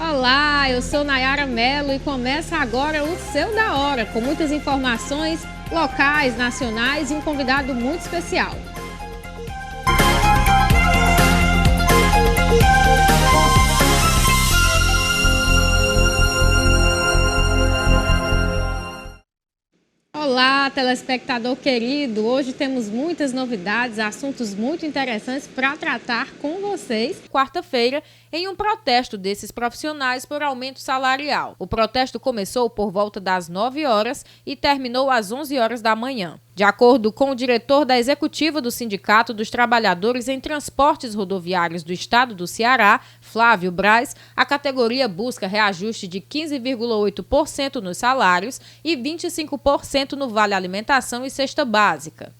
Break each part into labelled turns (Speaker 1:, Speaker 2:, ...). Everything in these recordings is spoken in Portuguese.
Speaker 1: Olá, eu sou Nayara Mello e começa agora o Seu da Hora, com muitas informações locais, nacionais e um convidado muito especial. Olá, telespectador querido! Hoje temos muitas novidades, assuntos muito interessantes para tratar com vocês. Quarta-feira, em um protesto desses profissionais por aumento salarial. O protesto começou por volta das 9 horas e terminou às 11 horas da manhã. De acordo com o diretor da executiva do Sindicato dos Trabalhadores em Transportes Rodoviários do Estado do Ceará, Flávio Braz, a categoria busca reajuste de 15,8% nos salários e 25% no Vale Alimentação e Cesta Básica.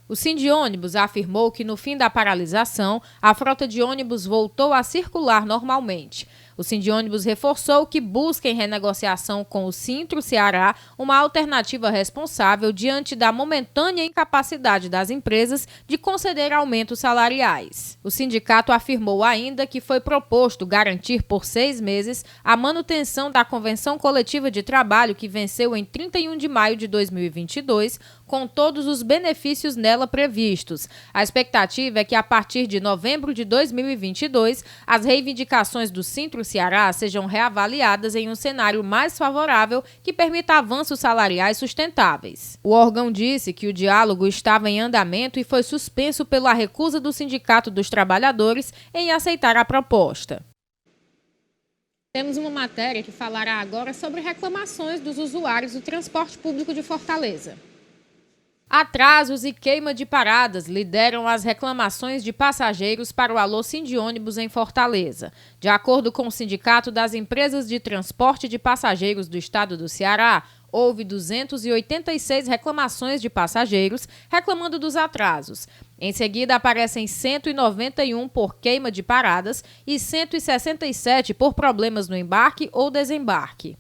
Speaker 1: O Sindiônibus afirmou que no fim da paralisação, a frota de ônibus voltou a circular normalmente. O Sindiônibus reforçou que busca em renegociação com o Sintro Ceará uma alternativa responsável diante da momentânea incapacidade das empresas de conceder aumentos salariais. O sindicato afirmou ainda que foi proposto garantir por 6 meses a manutenção da Convenção Coletiva de Trabalho que venceu em 31 de maio de 2022, com todos os benefícios nela previstos. A expectativa é que a partir de novembro de 2022, as reivindicações do Sintro Ceará sejam reavaliadas em um cenário mais favorável que permita avanços salariais sustentáveis. O órgão disse que o diálogo estava em andamento e foi suspenso pela recusa do Sindicato dos Trabalhadores em aceitar a proposta. Temos uma matéria que falará agora sobre reclamações dos usuários do transporte público de Fortaleza. Atrasos e queima de paradas lideram as reclamações de passageiros para o Alô Sindiônibus em Fortaleza. De acordo com o Sindicato das Empresas de Transporte de Passageiros do Estado do Ceará, houve 286 reclamações de passageiros reclamando dos atrasos. Em seguida, aparecem 191 por queima de paradas e 167 por problemas no embarque ou desembarque.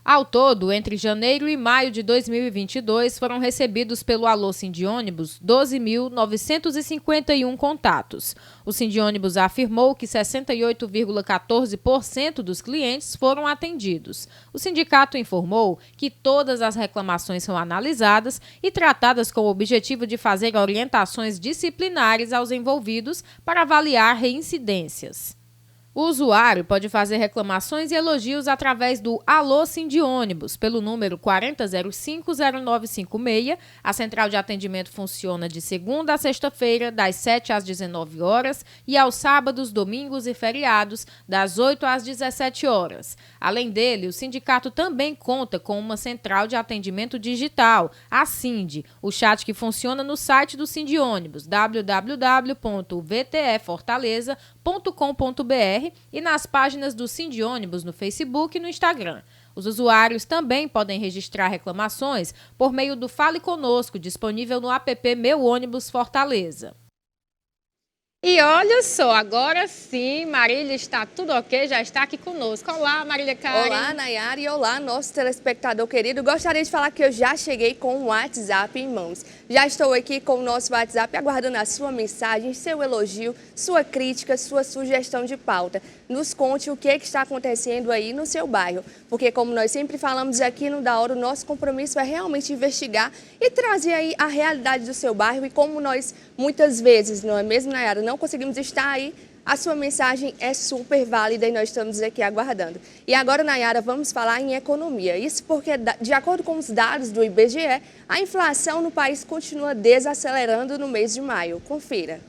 Speaker 1: Ao todo, entre janeiro e maio de 2022, foram recebidos pelo Alô Sindiônibus 12.951 contatos. O Sindiônibus afirmou que 68,14% dos clientes foram atendidos. O sindicato informou que todas as reclamações são analisadas e tratadas com o objetivo de fazer orientações disciplinares aos envolvidos para avaliar reincidências. O usuário pode fazer reclamações e elogios através do Alô Sindiônibus, pelo número 40050956. A central de atendimento funciona de segunda a sexta-feira, das 7 às 19 horas e aos sábados, domingos e feriados, das 8 às 17 horas. Além dele, o sindicato também conta com uma central de atendimento digital, a Sindi, o chat que funciona no site do Sindiônibus, www.vtfortaleza.com.br, e nas páginas do Sindiônibus no Facebook e no Instagram. Os usuários também podem registrar reclamações por meio do Fale Conosco, disponível no app Meu Ônibus Fortaleza. E olha só, agora sim, Marília, está tudo ok, já está aqui conosco. Olá, Marília Karen.
Speaker 2: Olá, Nayara, e olá, nosso telespectador querido. Gostaria de falar que eu já cheguei com o WhatsApp em mãos. Já estou aqui com o nosso WhatsApp aguardando a sua mensagem, seu elogio, sua crítica, sua sugestão de pauta. Nos conte o que está acontecendo aí no seu bairro, porque como nós sempre falamos aqui no Da Hora, o nosso compromisso é realmente investigar e trazer aí a realidade do seu bairro, e como nós muitas vezes, não é mesmo, Nayara, não conseguimos estar aí, a sua mensagem é super válida e nós estamos aqui aguardando. E agora, Nayara, vamos falar em economia. Isso porque, de acordo com os dados do IBGE, a inflação no país continua desacelerando no mês de maio. Confira.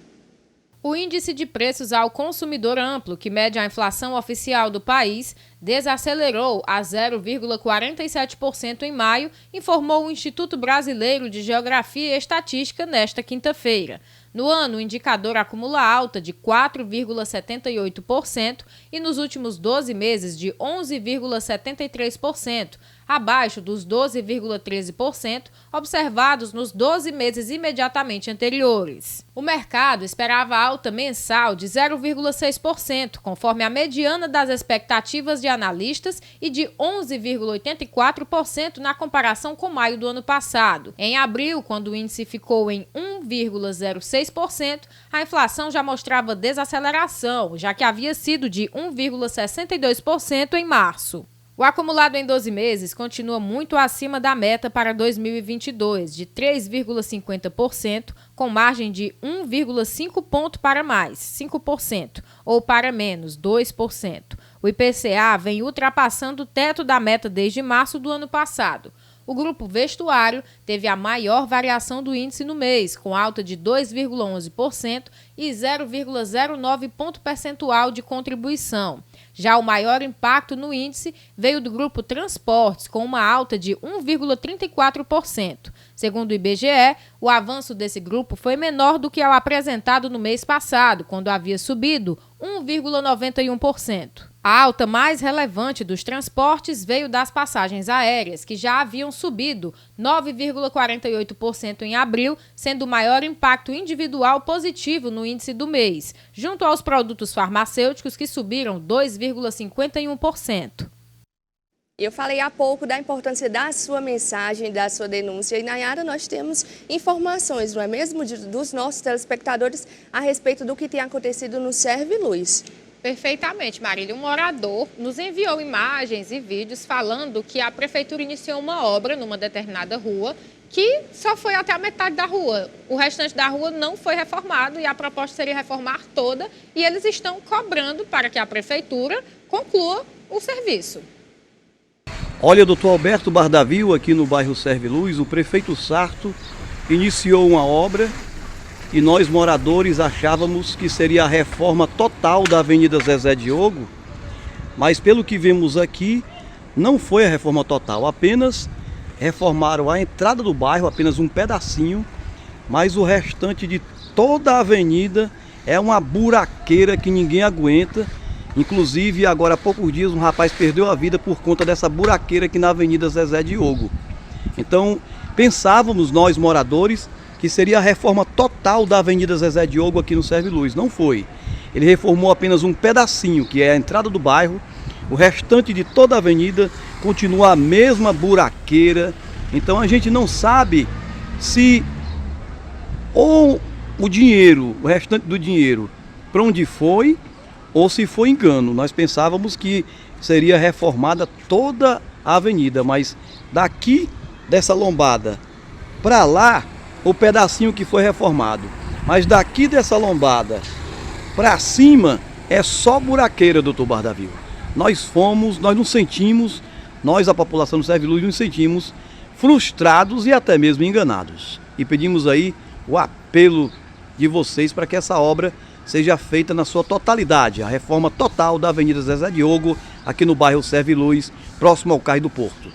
Speaker 1: O índice de preços ao consumidor amplo, que mede a inflação oficial do país, desacelerou a 0,47% em maio, informou o Instituto Brasileiro de Geografia e Estatística nesta quinta-feira. No ano, o indicador acumula alta de 4,78% e nos últimos 12 meses de 11,73%, abaixo dos 12,13% observados nos 12 meses imediatamente anteriores. O mercado esperava alta mensal de 0,6%, conforme a mediana das expectativas de analistas e de 11,84% na comparação com maio do ano passado. Em abril, quando o índice ficou em 1,06%, a inflação já mostrava desaceleração, já que havia sido de 1,62% em março. O acumulado em 12 meses continua muito acima da meta para 2022, de 3,50%, com margem de 1,5 ponto para mais, 5%, ou para menos, 2%. O IPCA vem ultrapassando o teto da meta desde março do ano passado. O grupo vestuário teve a maior variação do índice no mês, com alta de 2,11% e 0,09 ponto percentual de contribuição. Já o maior impacto no índice veio do grupo transportes, com uma alta de 1,34%. Segundo o IBGE, o avanço desse grupo foi menor do que ao apresentado no mês passado, quando havia subido 1,91%. A alta mais relevante dos transportes veio das passagens aéreas, que já haviam subido 9,48% em abril, sendo o maior impacto individual positivo no índice do mês, junto aos produtos farmacêuticos, que subiram 2,51%.
Speaker 2: Eu falei há pouco da importância da sua mensagem, da sua denúncia. E, Nayara, nós temos informações, não é mesmo, dos nossos telespectadores a respeito do que tem acontecido no Serviluz.
Speaker 1: Perfeitamente, Marília. Um morador nos enviou imagens e vídeos falando que a prefeitura iniciou uma obra numa determinada rua que só foi até a metade da rua. O restante da rua não foi reformado e a proposta seria reformar toda, e eles estão cobrando para que a prefeitura conclua o serviço.
Speaker 3: Olha, doutor Alberto Bardavil, aqui no bairro Serviluz, o prefeito Sarto iniciou uma obra e nós, moradores, achávamos que seria a reforma total da Avenida Zezé Diogo, mas pelo que vemos aqui, não foi a reforma total, apenas reformaram a entrada do bairro, apenas um pedacinho, mas o restante de toda a avenida é uma buraqueira que ninguém aguenta. Inclusive, agora há poucos dias, um rapaz perdeu a vida por conta dessa buraqueira aqui na Avenida Zezé Diogo. Então, pensávamos nós, moradores, que seria a reforma total da Avenida Zezé Diogo aqui no Serviluz. Não foi. Ele reformou apenas um pedacinho, que é a entrada do bairro. O restante de toda a avenida continua a mesma buraqueira. Então a gente não sabe se ou o dinheiro, o restante do dinheiro, para onde foi, ou se foi engano. Nós pensávamos que seria reformada toda a avenida, mas daqui dessa lombada para lá, o pedacinho que foi reformado. Mas daqui dessa lombada para cima é só buraqueira, doutor Bardavil. Nós nos sentimos, nós, a população do Serviluz, nos sentimos frustrados e até mesmo enganados. E pedimos aí o apelo de vocês para que essa obra seja feita na sua totalidade, a reforma total da Avenida Zezé Diogo, aqui no bairro Serviluz, próximo ao Cais do Porto.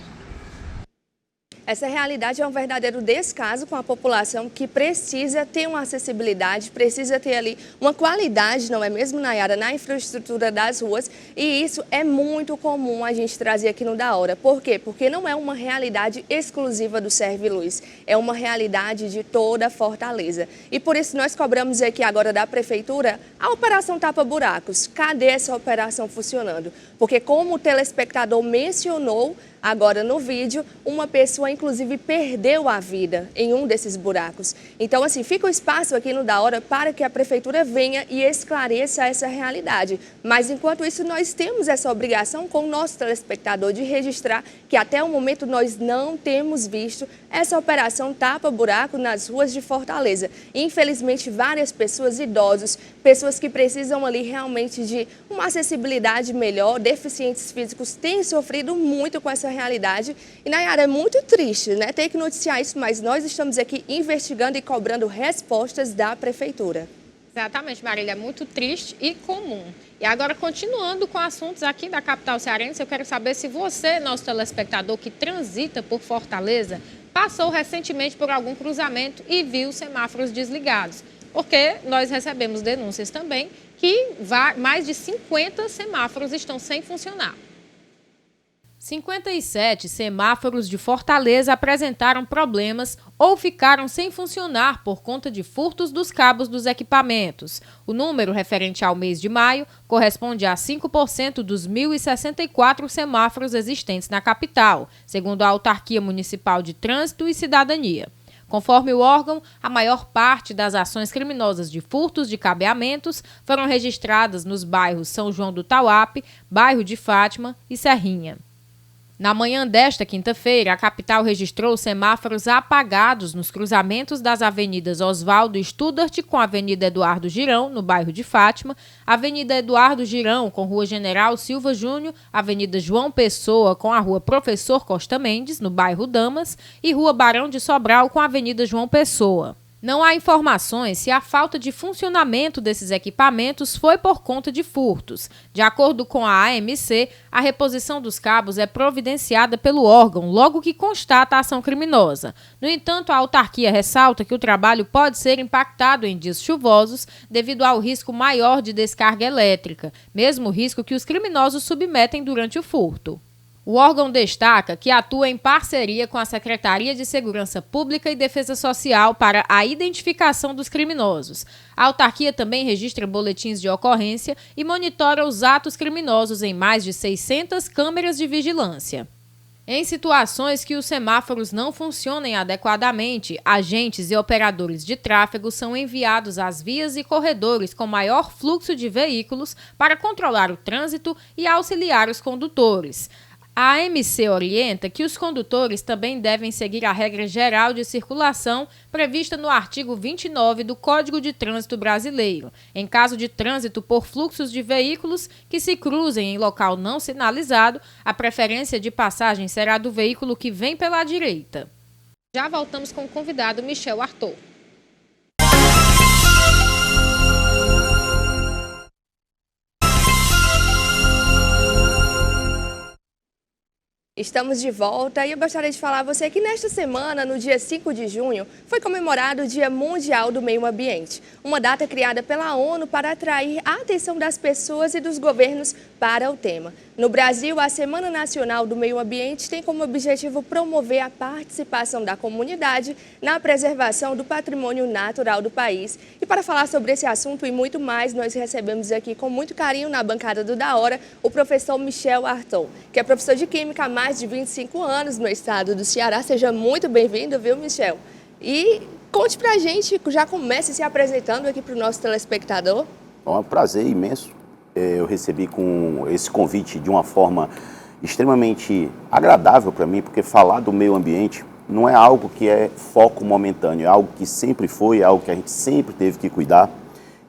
Speaker 2: Essa realidade é um verdadeiro descaso com a população, que precisa ter uma acessibilidade, precisa ter ali uma qualidade, não é mesmo, Nayara, na infraestrutura das ruas. E isso é muito comum a gente trazer aqui no Da Hora. Por quê? Porque não é uma realidade exclusiva do Serviluz, é uma realidade de toda a Fortaleza. E por isso nós cobramos aqui agora da Prefeitura a Operação Tapa Buracos. Cadê essa operação funcionando? Porque, como o telespectador mencionou agora no vídeo, uma pessoa inclusive perdeu a vida em um desses buracos. Então, assim, fica o espaço aqui no Da Hora para que a Prefeitura venha e esclareça essa realidade. Mas, enquanto isso, nós temos essa obrigação com o nosso telespectador de registrar que até o momento nós não temos visto essa operação Tapa Buraco nas ruas de Fortaleza. Infelizmente, várias pessoas, idosos, pessoas que precisam ali realmente de uma acessibilidade melhor, deficientes físicos, têm sofrido muito com essa realidade. E, Nayara, é muito triste, né, ter que noticiar isso, mas nós estamos aqui investigando e cobrando respostas da Prefeitura.
Speaker 1: Exatamente, Marília, é muito triste e comum. E agora, continuando com assuntos aqui da capital cearense, eu quero saber se você, nosso telespectador que transita por Fortaleza, passou recentemente por algum cruzamento e viu semáforos desligados. Porque nós recebemos denúncias também que mais de 50 semáforos estão sem funcionar. 57 semáforos de Fortaleza apresentaram problemas ou ficaram sem funcionar por conta de furtos dos cabos dos equipamentos. O número referente ao mês de maio corresponde a 5% dos 1.064 semáforos existentes na capital, segundo a Autarquia Municipal de Trânsito e Cidadania. Conforme o órgão, a maior parte das ações criminosas de furtos de cabeamentos foram registradas nos bairros São João do Tauape, Bairro de Fátima e Serrinha. Na manhã desta quinta-feira, a capital registrou semáforos apagados nos cruzamentos das avenidas Oswaldo Studart com a Avenida Eduardo Girão, no bairro de Fátima, Avenida Eduardo Girão com Rua General Silva Júnior, Avenida João Pessoa com a Rua Professor Costa Mendes, no bairro Damas, e Rua Barão de Sobral com a Avenida João Pessoa. Não há informações se a falta de funcionamento desses equipamentos foi por conta de furtos. De acordo com a AMC, a reposição dos cabos é providenciada pelo órgão logo que constata a ação criminosa. No entanto, a autarquia ressalta que o trabalho pode ser impactado em dias chuvosos devido ao risco maior de descarga elétrica, mesmo risco que os criminosos submetem durante o furto. O órgão destaca que atua em parceria com a Secretaria de Segurança Pública e Defesa Social para a identificação dos criminosos. A autarquia também registra boletins de ocorrência e monitora os atos criminosos em mais de 600 câmeras de vigilância. Em situações que os semáforos não funcionem adequadamente, agentes e operadores de tráfego são enviados às vias e corredores com maior fluxo de veículos para controlar o trânsito e auxiliar os condutores. A AMC orienta que os condutores também devem seguir a regra geral de circulação prevista no artigo 29 do Código de Trânsito Brasileiro. Em caso de trânsito por fluxos de veículos que se cruzem em local não sinalizado, a preferência de passagem será do veículo que vem pela direita. Já voltamos com o convidado Michel Arthur.
Speaker 2: Estamos de volta e eu gostaria de falar a você que nesta semana, no dia 5 de junho, foi comemorado o Dia Mundial do Meio Ambiente, uma data criada pela ONU para atrair a atenção das pessoas e dos governos para o tema. No Brasil, a Semana Nacional do Meio Ambiente tem como objetivo promover a participação da comunidade na preservação do patrimônio natural do país. E para falar sobre esse assunto e muito mais, nós recebemos aqui com muito carinho na bancada do Da Hora o professor Michel Arthur, que é professor de Química há mais de 25 anos no estado do Ceará. Seja muito bem-vindo, viu, Michel? E conte pra gente, já comece se apresentando aqui para o nosso telespectador.
Speaker 4: É um prazer imenso. Eu recebi com esse convite de uma forma extremamente agradável para mim, porque falar do meio ambiente não é algo que é foco momentâneo, é algo que sempre foi, é algo que a gente sempre teve que cuidar.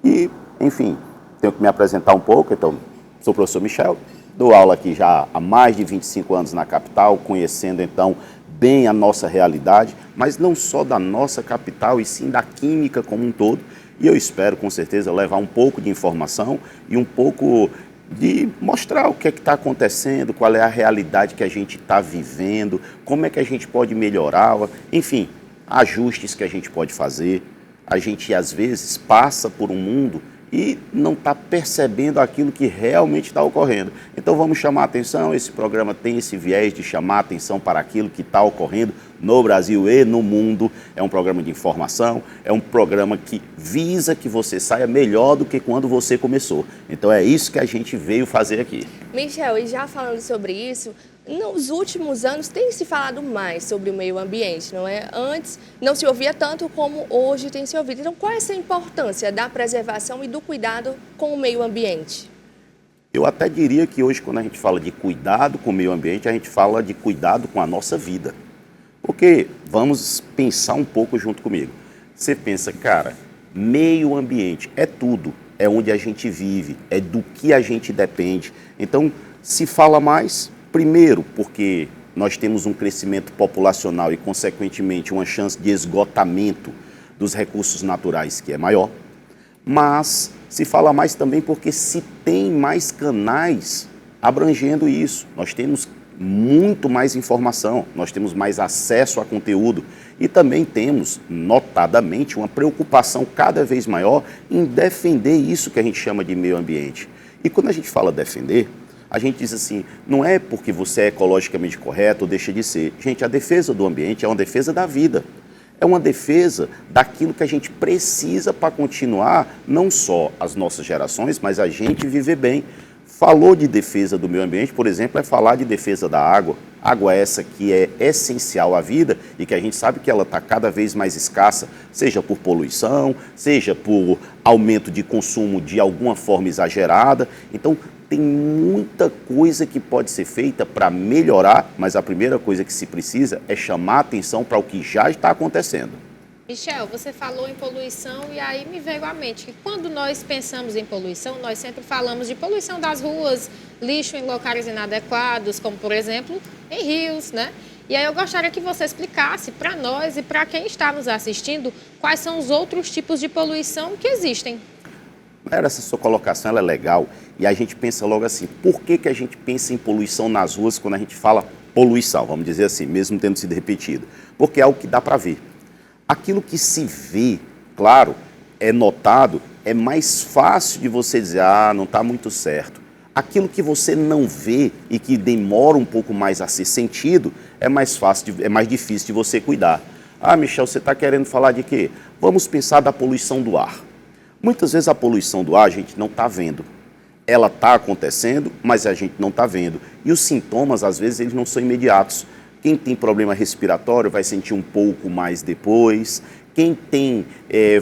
Speaker 4: E, enfim, tenho que me apresentar um pouco. Então, sou o professor Michel, dou aula aqui já há mais de 25 anos na capital, conhecendo então bem a nossa realidade, mas não só da nossa capital, e sim da química como um todo. E eu espero, com certeza, levar um pouco de informação e um pouco de mostrar o que é que está acontecendo, qual é a realidade que a gente está vivendo, como é que a gente pode melhorar, enfim, ajustes que a gente pode fazer. A gente, às vezes, passa por um mundo e não está percebendo aquilo que realmente está ocorrendo. Então vamos chamar a atenção. Esse programa tem esse viés de chamar a atenção para aquilo que está ocorrendo no Brasil e no mundo. É um programa de informação, é um programa que visa que você saia melhor do que quando você começou. Então é isso que a gente veio fazer aqui.
Speaker 2: Michel, e já falando sobre isso, nos últimos anos tem se falado mais sobre o meio ambiente, não é? Antes não se ouvia tanto como hoje tem se ouvido. Então, qual é essa importância da preservação e do cuidado com o meio ambiente?
Speaker 4: Eu até diria que hoje, quando a gente fala de cuidado com o meio ambiente, a gente fala de cuidado com a nossa vida. Porque, vamos pensar um pouco junto comigo. Você pensa, cara, meio ambiente é tudo, é onde a gente vive, é do que a gente depende. Então, se fala mais... Primeiro, porque nós temos um crescimento populacional e, consequentemente, uma chance de esgotamento dos recursos naturais que é maior. Mas se fala mais também porque se tem mais canais abrangendo isso. Nós temos muito mais informação, nós temos mais acesso a conteúdo e também temos, notadamente, uma preocupação cada vez maior em defender isso que a gente chama de meio ambiente. E quando a gente fala defender, A gente diz assim, não é porque você é ecologicamente correto ou deixa de ser. Gente, a defesa do ambiente é uma defesa da vida. É uma defesa daquilo que a gente precisa para continuar, não só as nossas gerações, mas a gente viver bem. Falou de defesa do meio ambiente, por exemplo, é falar de defesa da água. Água essa que é essencial à vida e que a gente sabe que ela está cada vez mais escassa, seja por poluição, seja por aumento de consumo de alguma forma exagerada. Então, tem muita coisa que pode ser feita para melhorar, mas a primeira coisa que se precisa é chamar a atenção para o que já está acontecendo.
Speaker 1: Michel, você falou em poluição e aí me veio à mente que quando nós pensamos em poluição, nós sempre falamos de poluição das ruas, lixo em locais inadequados, como por exemplo em rios, né? E aí eu gostaria que você explicasse para nós e para quem está nos assistindo quais são os outros tipos de poluição que existem.
Speaker 4: Essa sua colocação ela é legal e a gente pensa logo assim, por que a gente pensa em poluição nas ruas quando a gente fala poluição, vamos dizer assim, mesmo tendo sido repetido? Porque é algo que dá para ver. Aquilo que se vê, claro, é notado, é mais fácil de você dizer, não está muito certo. Aquilo que você não vê e que demora um pouco mais a ser sentido, é mais fácil, é mais difícil de você cuidar. Michel, você está querendo falar de quê? Vamos pensar da poluição do ar. Muitas vezes a poluição do ar a gente não está vendo. Ela está acontecendo, mas a gente não está vendo. E os sintomas, às vezes, eles não são imediatos. Quem tem problema respiratório vai sentir um pouco mais depois. Quem tem,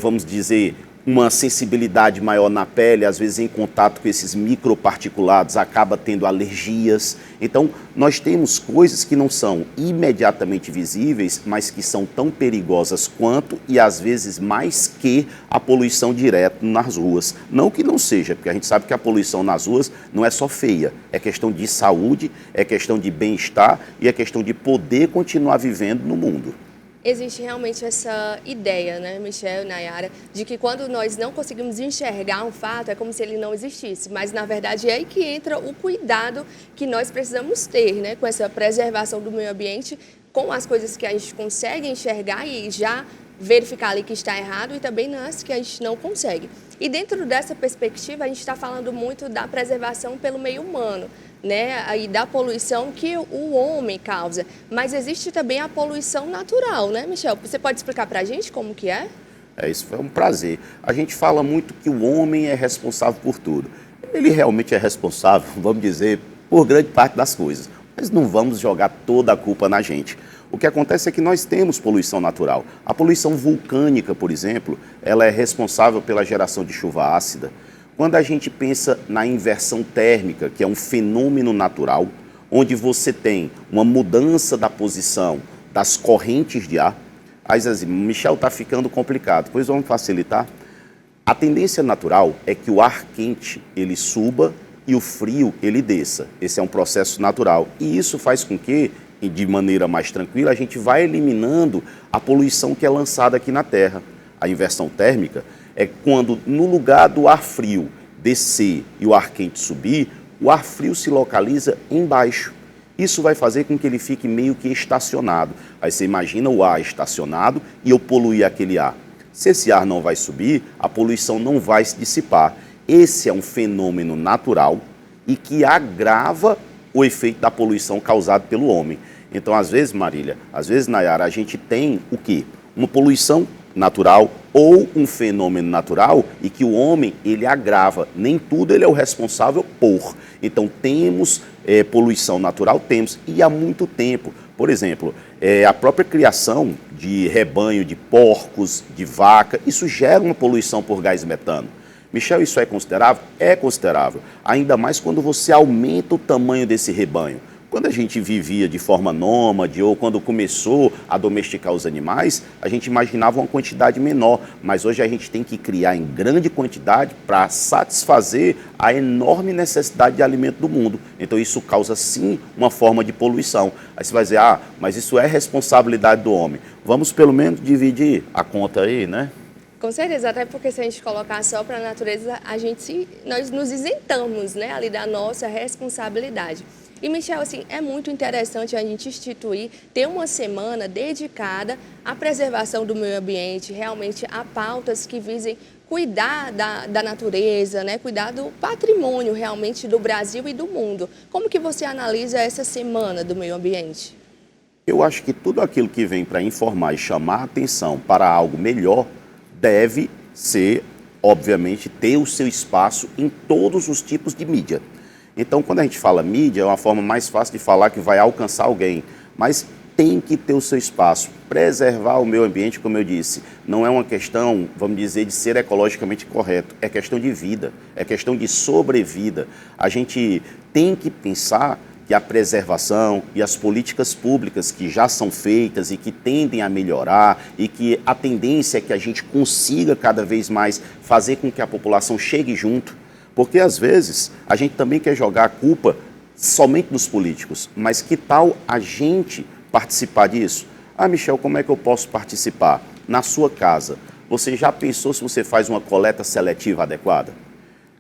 Speaker 4: vamos dizer, uma sensibilidade maior na pele, às vezes em contato com esses microparticulados, acaba tendo alergias. Então, nós temos coisas que não são imediatamente visíveis, mas que são tão perigosas quanto e às vezes mais que a poluição direta nas ruas. Não que não seja, porque a gente sabe que a poluição nas ruas não é só feia, é questão de saúde, é questão de bem-estar e é questão de poder continuar vivendo no mundo.
Speaker 2: Existe realmente essa ideia, né, Michel e Nayara, de que quando nós não conseguimos enxergar um fato, é como se ele não existisse. Mas, na verdade, é aí que entra o cuidado que nós precisamos ter, né, com essa preservação do meio ambiente, com as coisas que a gente consegue enxergar e já verificar ali que está errado e também nas que a gente não consegue. E dentro dessa perspectiva, a gente está falando muito da preservação pelo meio humano, né, e da poluição que o homem causa. Mas existe também a poluição natural, né, Michel? Você pode explicar para a gente como que é?
Speaker 4: Isso foi um prazer. A gente fala muito que o homem é responsável por tudo. Ele realmente é responsável, vamos dizer, por grande parte das coisas. Mas não vamos jogar toda a culpa na gente. O que acontece é que nós temos poluição natural. A poluição vulcânica, por exemplo, ela é responsável pela geração de chuva ácida. Quando a gente pensa na inversão térmica, que é um fenômeno natural, onde você tem uma mudança da posição das correntes de ar, aí diz assim, Michel, está ficando complicado, pois vamos facilitar. A tendência natural é que o ar quente ele suba e o frio ele desça. Esse é um processo natural e isso faz com que, de maneira mais tranquila, a gente vai eliminando a poluição que é lançada aqui na Terra. A inversão térmica é quando, no lugar do ar frio descer e o ar quente subir, o ar frio se localiza embaixo. Isso vai fazer com que ele fique meio que estacionado. Aí você imagina o ar estacionado e eu poluir aquele ar. Se esse ar não vai subir, a poluição não vai se dissipar. Esse é um fenômeno natural e que agrava o efeito da poluição causado pelo homem. Então, às vezes, Marília, às vezes, Nayara, a gente tem o quê? Uma poluição natural ou um fenômeno natural e que o homem, ele agrava. Nem tudo ele é o responsável por. Então, temos poluição natural, temos, e há muito tempo. Por exemplo, a própria criação de rebanho de porcos, de vaca, isso gera uma poluição por gás metano. Michel, isso é considerável? É considerável. Ainda mais quando você aumenta o tamanho desse rebanho. Quando a gente vivia de forma nômade ou quando começou a domesticar os animais, a gente imaginava uma quantidade menor. Mas hoje a gente tem que criar em grande quantidade para satisfazer a enorme necessidade de alimento do mundo. Então isso causa sim uma forma de poluição. Aí você vai dizer, mas isso é responsabilidade do homem. Vamos pelo menos dividir a conta aí, né?
Speaker 2: Com certeza, até porque se a gente colocar só para a natureza, nós nos isentamos, né, ali da nossa responsabilidade. E, Michel, assim, é muito interessante a gente instituir, ter uma semana dedicada à preservação do meio ambiente, realmente a pautas que visem cuidar da natureza, né? Cuidar do patrimônio realmente do Brasil e do mundo. Como que você analisa essa semana do meio ambiente?
Speaker 4: Eu acho que tudo aquilo que vem para informar e chamar a atenção para algo melhor deve ser, obviamente, ter o seu espaço em todos os tipos de mídia. Então, quando a gente fala mídia, é uma forma mais fácil de falar que vai alcançar alguém, mas tem que ter o seu espaço. Preservar o meio ambiente, como eu disse, não é uma questão, vamos dizer, de ser ecologicamente correto, é questão de vida, é questão de sobrevida. A gente tem que pensar que a preservação e as políticas públicas que já são feitas e que tendem a melhorar e que a tendência é que a gente consiga cada vez mais fazer com que a população chegue junto, porque às vezes a gente também quer jogar a culpa somente nos políticos, mas que tal a gente participar disso? Ah, Michel, como é que eu posso participar? Na sua casa, você já pensou se você faz uma coleta seletiva adequada?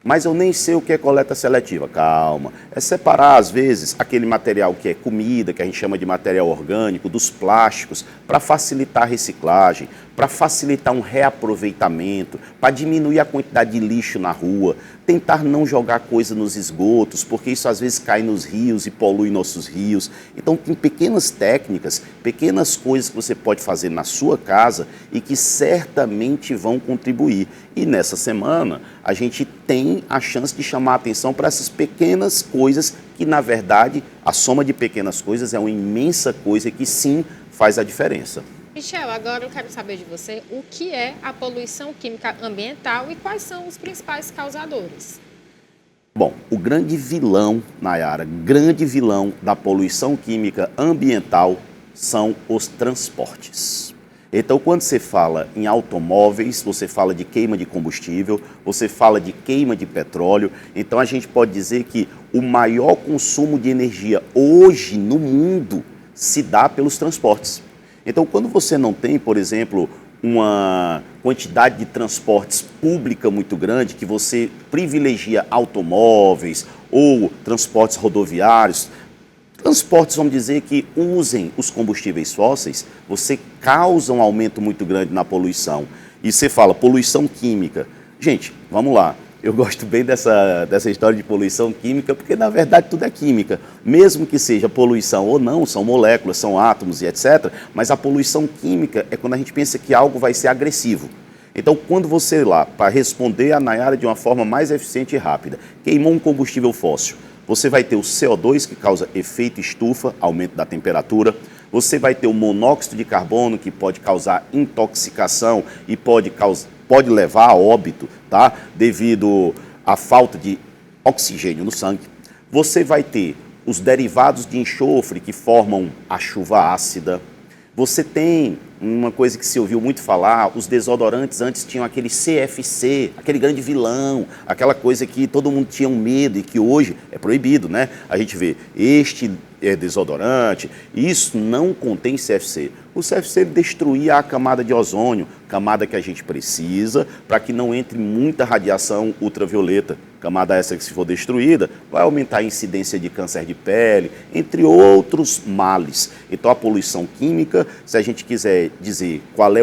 Speaker 4: Mas eu nem sei o que é coleta seletiva. Calma. É separar, às vezes, aquele material que é comida, que a gente chama de material orgânico, dos plásticos, para facilitar a reciclagem, para facilitar um reaproveitamento, para diminuir a quantidade de lixo na rua, tentar não jogar coisa nos esgotos, porque isso às vezes cai nos rios e polui nossos rios. Então tem pequenas técnicas, pequenas coisas que você pode fazer na sua casa e que certamente vão contribuir. E nessa semana a gente tem a chance de chamar a atenção para essas pequenas coisas que, na verdade, a soma de pequenas coisas é uma imensa coisa que sim faz a diferença.
Speaker 1: Michel, agora eu quero saber de você o que é a poluição química ambiental e quais são os principais causadores.
Speaker 4: Bom, o grande vilão, Nayara, grande vilão da poluição química ambiental são os transportes. Então, quando você fala em automóveis, você fala de queima de combustível, você fala de queima de petróleo. Então, a gente pode dizer que o maior consumo de energia hoje no mundo se dá pelos transportes. Então, quando você não tem, por exemplo, uma quantidade de transportes pública muito grande, que você privilegia automóveis ou transportes rodoviários, transportes, vamos dizer, que usem os combustíveis fósseis, você causa um aumento muito grande na poluição. E você fala poluição química. Gente, vamos lá. Eu gosto bem dessa história de poluição química, porque na verdade tudo é química. Mesmo que seja poluição ou não, são moléculas, são átomos e etc. Mas a poluição química é quando a gente pensa que algo vai ser agressivo. Então, quando você lá, para responder a Nayara de uma forma mais eficiente e rápida, queimou um combustível fóssil, você vai ter o CO2, que causa efeito estufa, aumento da temperatura. Você vai ter o monóxido de carbono, que pode causar intoxicação e pode levar a óbito, tá? Devido à falta de oxigênio no sangue. Você vai ter os derivados de enxofre que formam a chuva ácida. Você tem uma coisa que se ouviu muito falar, os desodorantes antes tinham aquele CFC, aquele grande vilão, aquela coisa que todo mundo tinha um medo e que hoje é proibido, né? A gente vê este desodorante, isso não contém CFC. O CFC destruía a camada de ozônio, camada que a gente precisa para que não entre muita radiação ultravioleta. Camada essa que, se for destruída, vai aumentar a incidência de câncer de pele, entre outros males. Então, a poluição química, se a gente quiser dizer qual é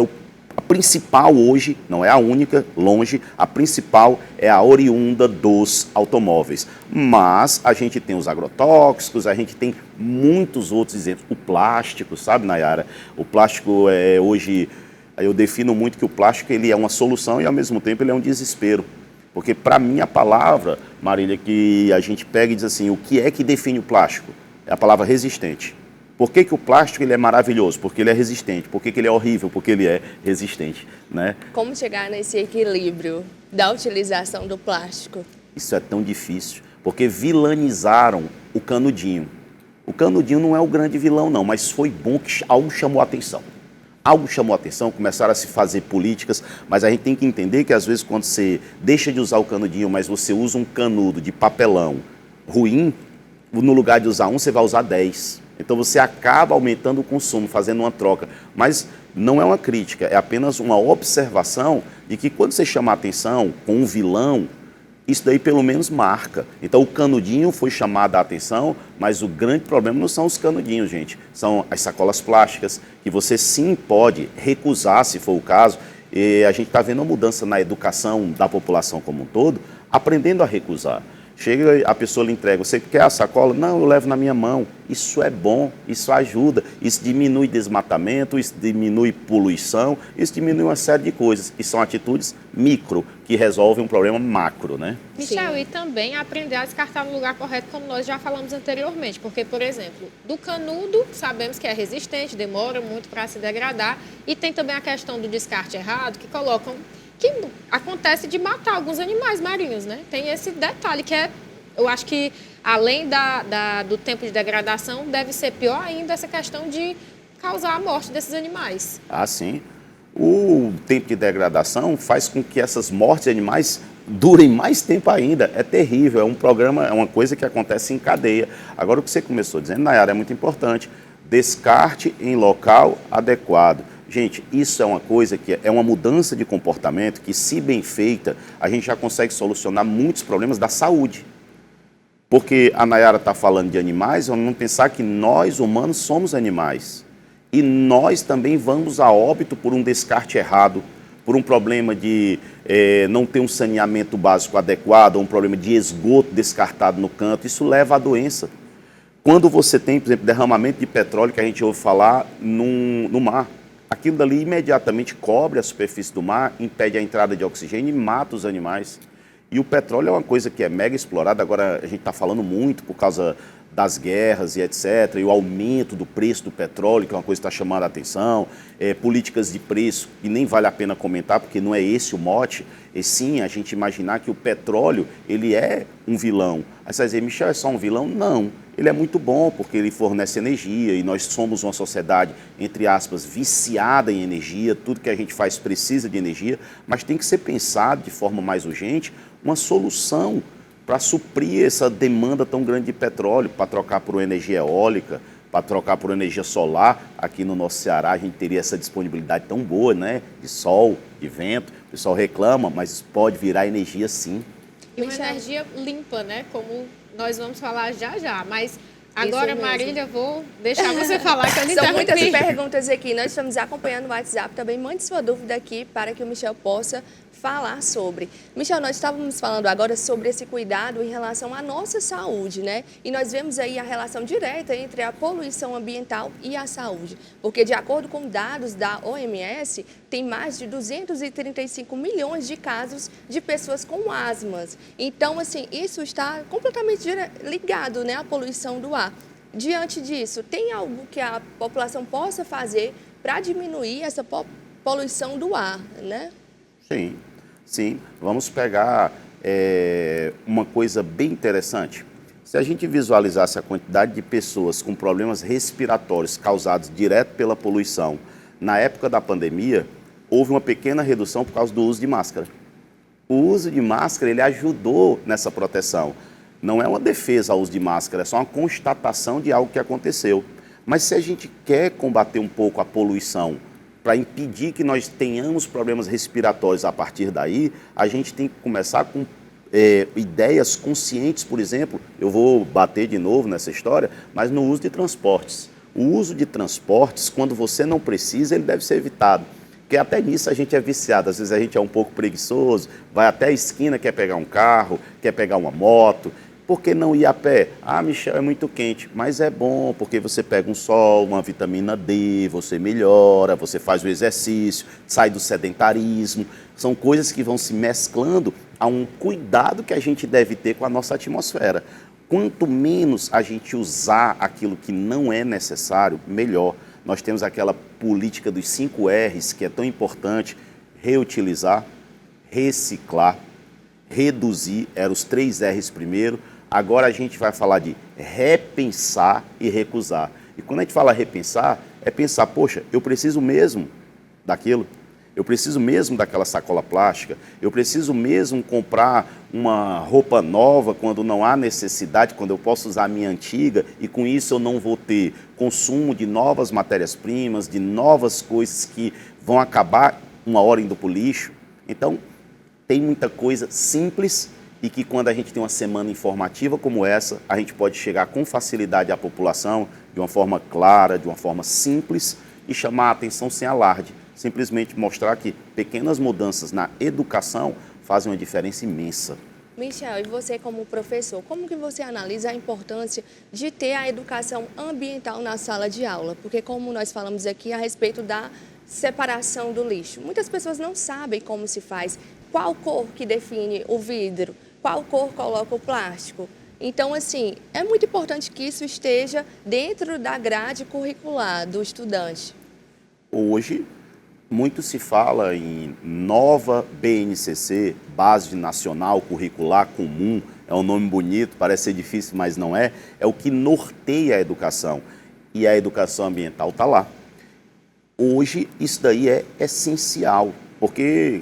Speaker 4: a principal hoje, não é a única, longe, a principal é a oriunda dos automóveis. Mas a gente tem os agrotóxicos, a gente tem muitos outros exemplos. O plástico, sabe, Nayara? O plástico é hoje, eu defino muito que o plástico ele é uma solução e ao mesmo tempo ele é um desespero. Porque para mim a palavra, Marília, que a gente pega e diz assim, o que é que define o plástico? É a palavra resistente. Por que o plástico ele é maravilhoso? Porque ele é resistente. Por que ele é horrível? Porque ele é resistente, né?
Speaker 2: Como chegar nesse equilíbrio da utilização do plástico?
Speaker 4: Isso é tão difícil, porque vilanizaram o canudinho. O canudinho não é o grande vilão, não, mas foi bom que algo chamou a atenção. Algo chamou a atenção, começaram a se fazer políticas, mas a gente tem que entender que às vezes quando você deixa de usar o canudinho, mas você usa um canudo de papelão ruim, no lugar de usar um, você vai usar 10. Então você acaba aumentando o consumo, fazendo uma troca. Mas não é uma crítica, é apenas uma observação de que quando você chama a atenção com um vilão, isso daí pelo menos marca. Então o canudinho foi chamado a atenção, mas o grande problema não são os canudinhos, gente. São as sacolas plásticas, que você sim pode recusar, se for o caso. E a gente está vendo uma mudança na educação da população como um todo, aprendendo a recusar. Chega, a pessoa lhe entrega, você quer a sacola? Não, eu levo na minha mão. Isso é bom, isso ajuda, isso diminui desmatamento, isso diminui poluição, isso diminui uma série de coisas, que são atitudes micro, que resolvem um problema macro, né?
Speaker 1: Michel, e também aprender a descartar no lugar correto, como nós já falamos anteriormente, porque, por exemplo, do canudo, sabemos que é resistente, demora muito para se degradar, e tem também a questão do descarte errado, que acontece de matar alguns animais marinhos, né? Tem esse detalhe que eu acho que além do tempo de degradação, deve ser pior ainda essa questão de causar a morte desses animais.
Speaker 4: Ah, sim. O tempo de degradação faz com que essas mortes de animais durem mais tempo ainda. É terrível, é uma coisa que acontece em cadeia. Agora, o que você começou dizendo, Nayara, é muito importante. Descarte em local adequado. Gente, isso é uma coisa que é uma mudança de comportamento que, se bem feita, a gente já consegue solucionar muitos problemas da saúde. Porque a Nayara está falando de animais, vamos pensar que nós, humanos, somos animais. E nós também vamos a óbito por um descarte errado, por um problema de não ter um saneamento básico adequado, um problema de esgoto descartado no canto. Isso leva à doença. Quando você tem, por exemplo, derramamento de petróleo, que a gente ouve falar no mar, aquilo dali imediatamente cobre a superfície do mar, impede a entrada de oxigênio e mata os animais. E o petróleo é uma coisa que é mega explorada, agora a gente está falando muito por causa das guerras e etc., e o aumento do preço do petróleo, que é uma coisa que está chamando a atenção, políticas de preço, que nem vale a pena comentar, porque não é esse o mote, e sim a gente imaginar que o petróleo, ele é um vilão. Aí você vai dizer, Michel, é só um vilão? Não, ele é muito bom, porque ele fornece energia, e nós somos uma sociedade, entre aspas, viciada em energia, tudo que a gente faz precisa de energia, mas tem que ser pensado de forma mais urgente, uma solução para suprir essa demanda tão grande de petróleo, para trocar por uma energia eólica, para trocar por energia solar. Aqui no nosso Ceará a gente teria essa disponibilidade tão boa, né? De sol, de vento. O pessoal reclama, mas pode virar energia sim.
Speaker 1: E uma energia limpa, né? Como nós vamos falar já já. Mas agora, Marília, vou deixar você falar que eu não
Speaker 2: São muitas perguntas aqui. Nós estamos acompanhando o WhatsApp. Também mande sua dúvida aqui para que o Michel possa falar sobre. Michel, nós estávamos falando agora sobre esse cuidado em relação à nossa saúde, né? E nós vemos aí a relação direta entre a poluição ambiental e a saúde. Porque, de acordo com dados da OMS, tem mais de 235 milhões de casos de pessoas com asmas. Então, assim, isso está completamente ligado, né, à poluição do ar. Diante disso, tem algo que a população possa fazer para diminuir essa poluição do ar, né?
Speaker 4: Sim, sim. Vamos pegar uma coisa bem interessante. Se a gente visualizasse a quantidade de pessoas com problemas respiratórios causados direto pela poluição, na época da pandemia, houve uma pequena redução por causa do uso de máscara. O uso de máscara, ele ajudou nessa proteção. Não é uma defesa ao uso de máscara, é só uma constatação de algo que aconteceu. Mas se a gente quer combater um pouco a poluição, para impedir que nós tenhamos problemas respiratórios a partir daí, a gente tem que começar com ideias conscientes, por exemplo, eu vou bater de novo nessa história, mas no uso de transportes. O uso de transportes, quando você não precisa, ele deve ser evitado. Porque até nisso a gente é viciado, às vezes a gente é um pouco preguiçoso, vai até a esquina, quer pegar um carro, quer pegar uma moto. Por que não ir a pé? Ah, Michel, é muito quente, mas é bom, porque você pega um sol, uma vitamina D, você melhora, você faz o exercício, sai do sedentarismo. São coisas que vão se mesclando a um cuidado que a gente deve ter com a nossa atmosfera. Quanto menos a gente usar aquilo que não é necessário, melhor. Nós temos aquela política dos 5 R's, que é tão importante: reutilizar, reciclar, reduzir, eram os 3 R's primeiro. Agora a gente vai falar de repensar e recusar. E quando a gente fala repensar, é pensar, poxa, eu preciso mesmo daquilo, eu preciso mesmo daquela sacola plástica, eu preciso mesmo comprar uma roupa nova quando não há necessidade, quando eu posso usar a minha antiga, e com isso eu não vou ter consumo de novas matérias-primas, de novas coisas que vão acabar uma hora indo para o lixo. Então, tem muita coisa simples e que, quando a gente tem uma semana informativa como essa, a gente pode chegar com facilidade à população, de uma forma clara, de uma forma simples, e chamar a atenção sem alarde. simplesmente mostrar que pequenas mudanças na educação fazem uma diferença imensa.
Speaker 2: Michel, e você como professor, como que você analisa a importância de ter a educação ambiental na sala de aula? Porque como nós falamos aqui a respeito da separação do lixo, muitas pessoas não sabem como se faz, qual cor que define o vidro, qual cor coloca o plástico. Então, assim, é muito importante que isso esteja dentro da grade curricular do estudante.
Speaker 4: Hoje, muito se fala em nova BNCC, Base Nacional Curricular Comum, é um nome bonito, parece ser difícil, mas não é. É o que norteia a educação, e a educação ambiental está lá. Hoje, isso daí é essencial, porque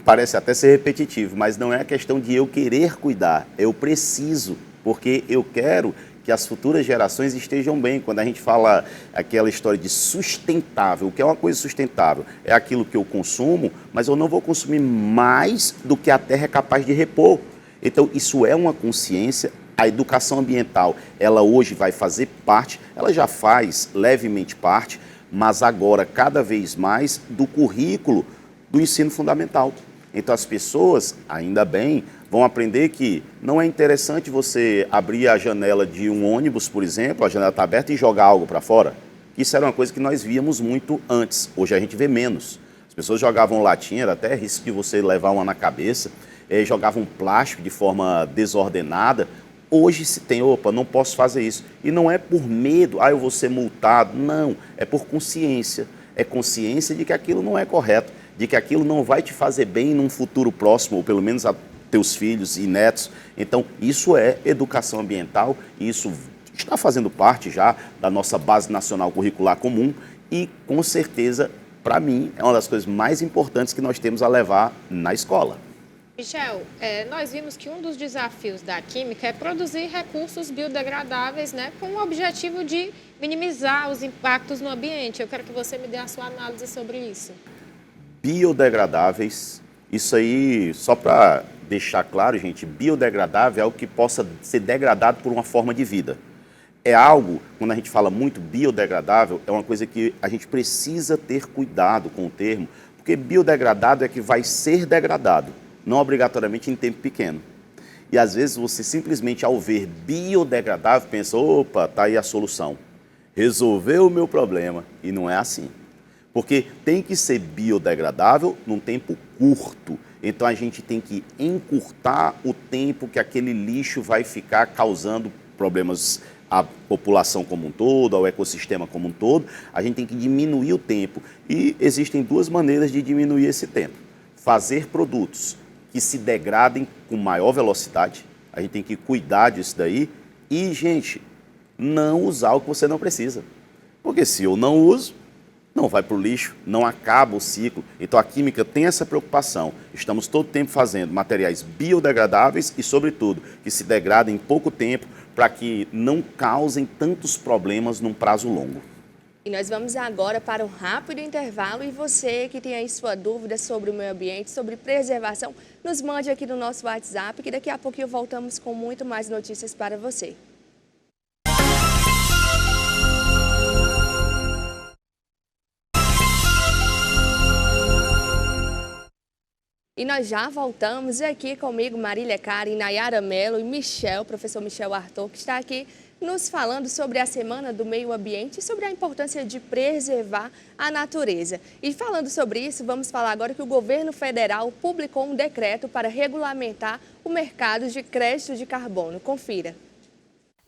Speaker 4: parece até ser repetitivo, mas não é a questão de eu querer cuidar, eu preciso, porque eu quero que as futuras gerações estejam bem. Quando a gente fala aquela história de sustentável, o que é uma coisa sustentável? É aquilo que eu consumo, mas eu não vou consumir mais do que a terra é capaz de repor. Então, isso é uma consciência. A educação ambiental, ela hoje vai fazer parte, ela já faz levemente parte, mas agora cada vez mais do currículo do ensino fundamental. Então as pessoas, ainda bem, vão aprender que não é interessante você abrir a janela de um ônibus, por exemplo, a janela está aberta e jogar algo para fora. Isso era uma coisa que nós víamos muito antes, hoje a gente vê menos. As pessoas jogavam latinha, era até risco de você levar uma na cabeça, jogavam plástico de forma desordenada. Hoje se tem, opa, não posso fazer isso. E não é por medo, eu vou ser multado, não, é por consciência. É consciência de que aquilo não é correto, de que aquilo não vai te fazer bem num futuro próximo, ou pelo menos a teus filhos e netos. Então, isso é educação ambiental, e isso está fazendo parte já da nossa Base Nacional Curricular Comum e, com certeza, para mim, é uma das coisas mais importantes que nós temos a levar na escola.
Speaker 1: Michel, nós vimos que um dos desafios da química é produzir recursos biodegradáveis, né, com o objetivo de minimizar os impactos no ambiente. Eu quero que você me dê a sua análise sobre isso.
Speaker 4: Biodegradáveis, isso aí, só para deixar claro, gente, biodegradável é algo que possa ser degradado por uma forma de vida. É algo, quando a gente fala muito biodegradável, é uma coisa que a gente precisa ter cuidado com o termo, porque biodegradado é que vai ser degradado, não obrigatoriamente em tempo pequeno. E às vezes você simplesmente, ao ver biodegradável, pensa, opa, tá aí a solução. Resolveu o meu problema. E não é assim. Porque tem que ser biodegradável num tempo curto. Então a gente tem que encurtar o tempo que aquele lixo vai ficar causando problemas à população como um todo, ao ecossistema como um todo. A gente tem que diminuir o tempo. E existem duas maneiras de diminuir esse tempo. Fazer produtos que se degradem com maior velocidade, a gente tem que cuidar disso daí, e, gente, não usar o que você não precisa. Porque se eu não uso, não vai para o lixo, não acaba o ciclo. Então a química tem essa preocupação. Estamos todo tempo fazendo materiais biodegradáveis e, sobretudo, que se degradem em pouco tempo para que não causem tantos problemas num prazo longo.
Speaker 2: E nós vamos agora para um rápido intervalo, e você que tem aí sua dúvida sobre o meio ambiente, sobre preservação, nos mande aqui no nosso WhatsApp, que daqui a pouquinho voltamos com muito mais notícias para você. E nós já voltamos, e aqui comigo Marília Karen, Nayara Mello e Michel, professor Michel Arthur, que está aqui nos falando sobre a Semana do Meio Ambiente e sobre a importância de preservar a natureza. E falando sobre isso, vamos falar agora que o governo federal publicou um decreto para regulamentar o mercado de crédito de carbono. Confira.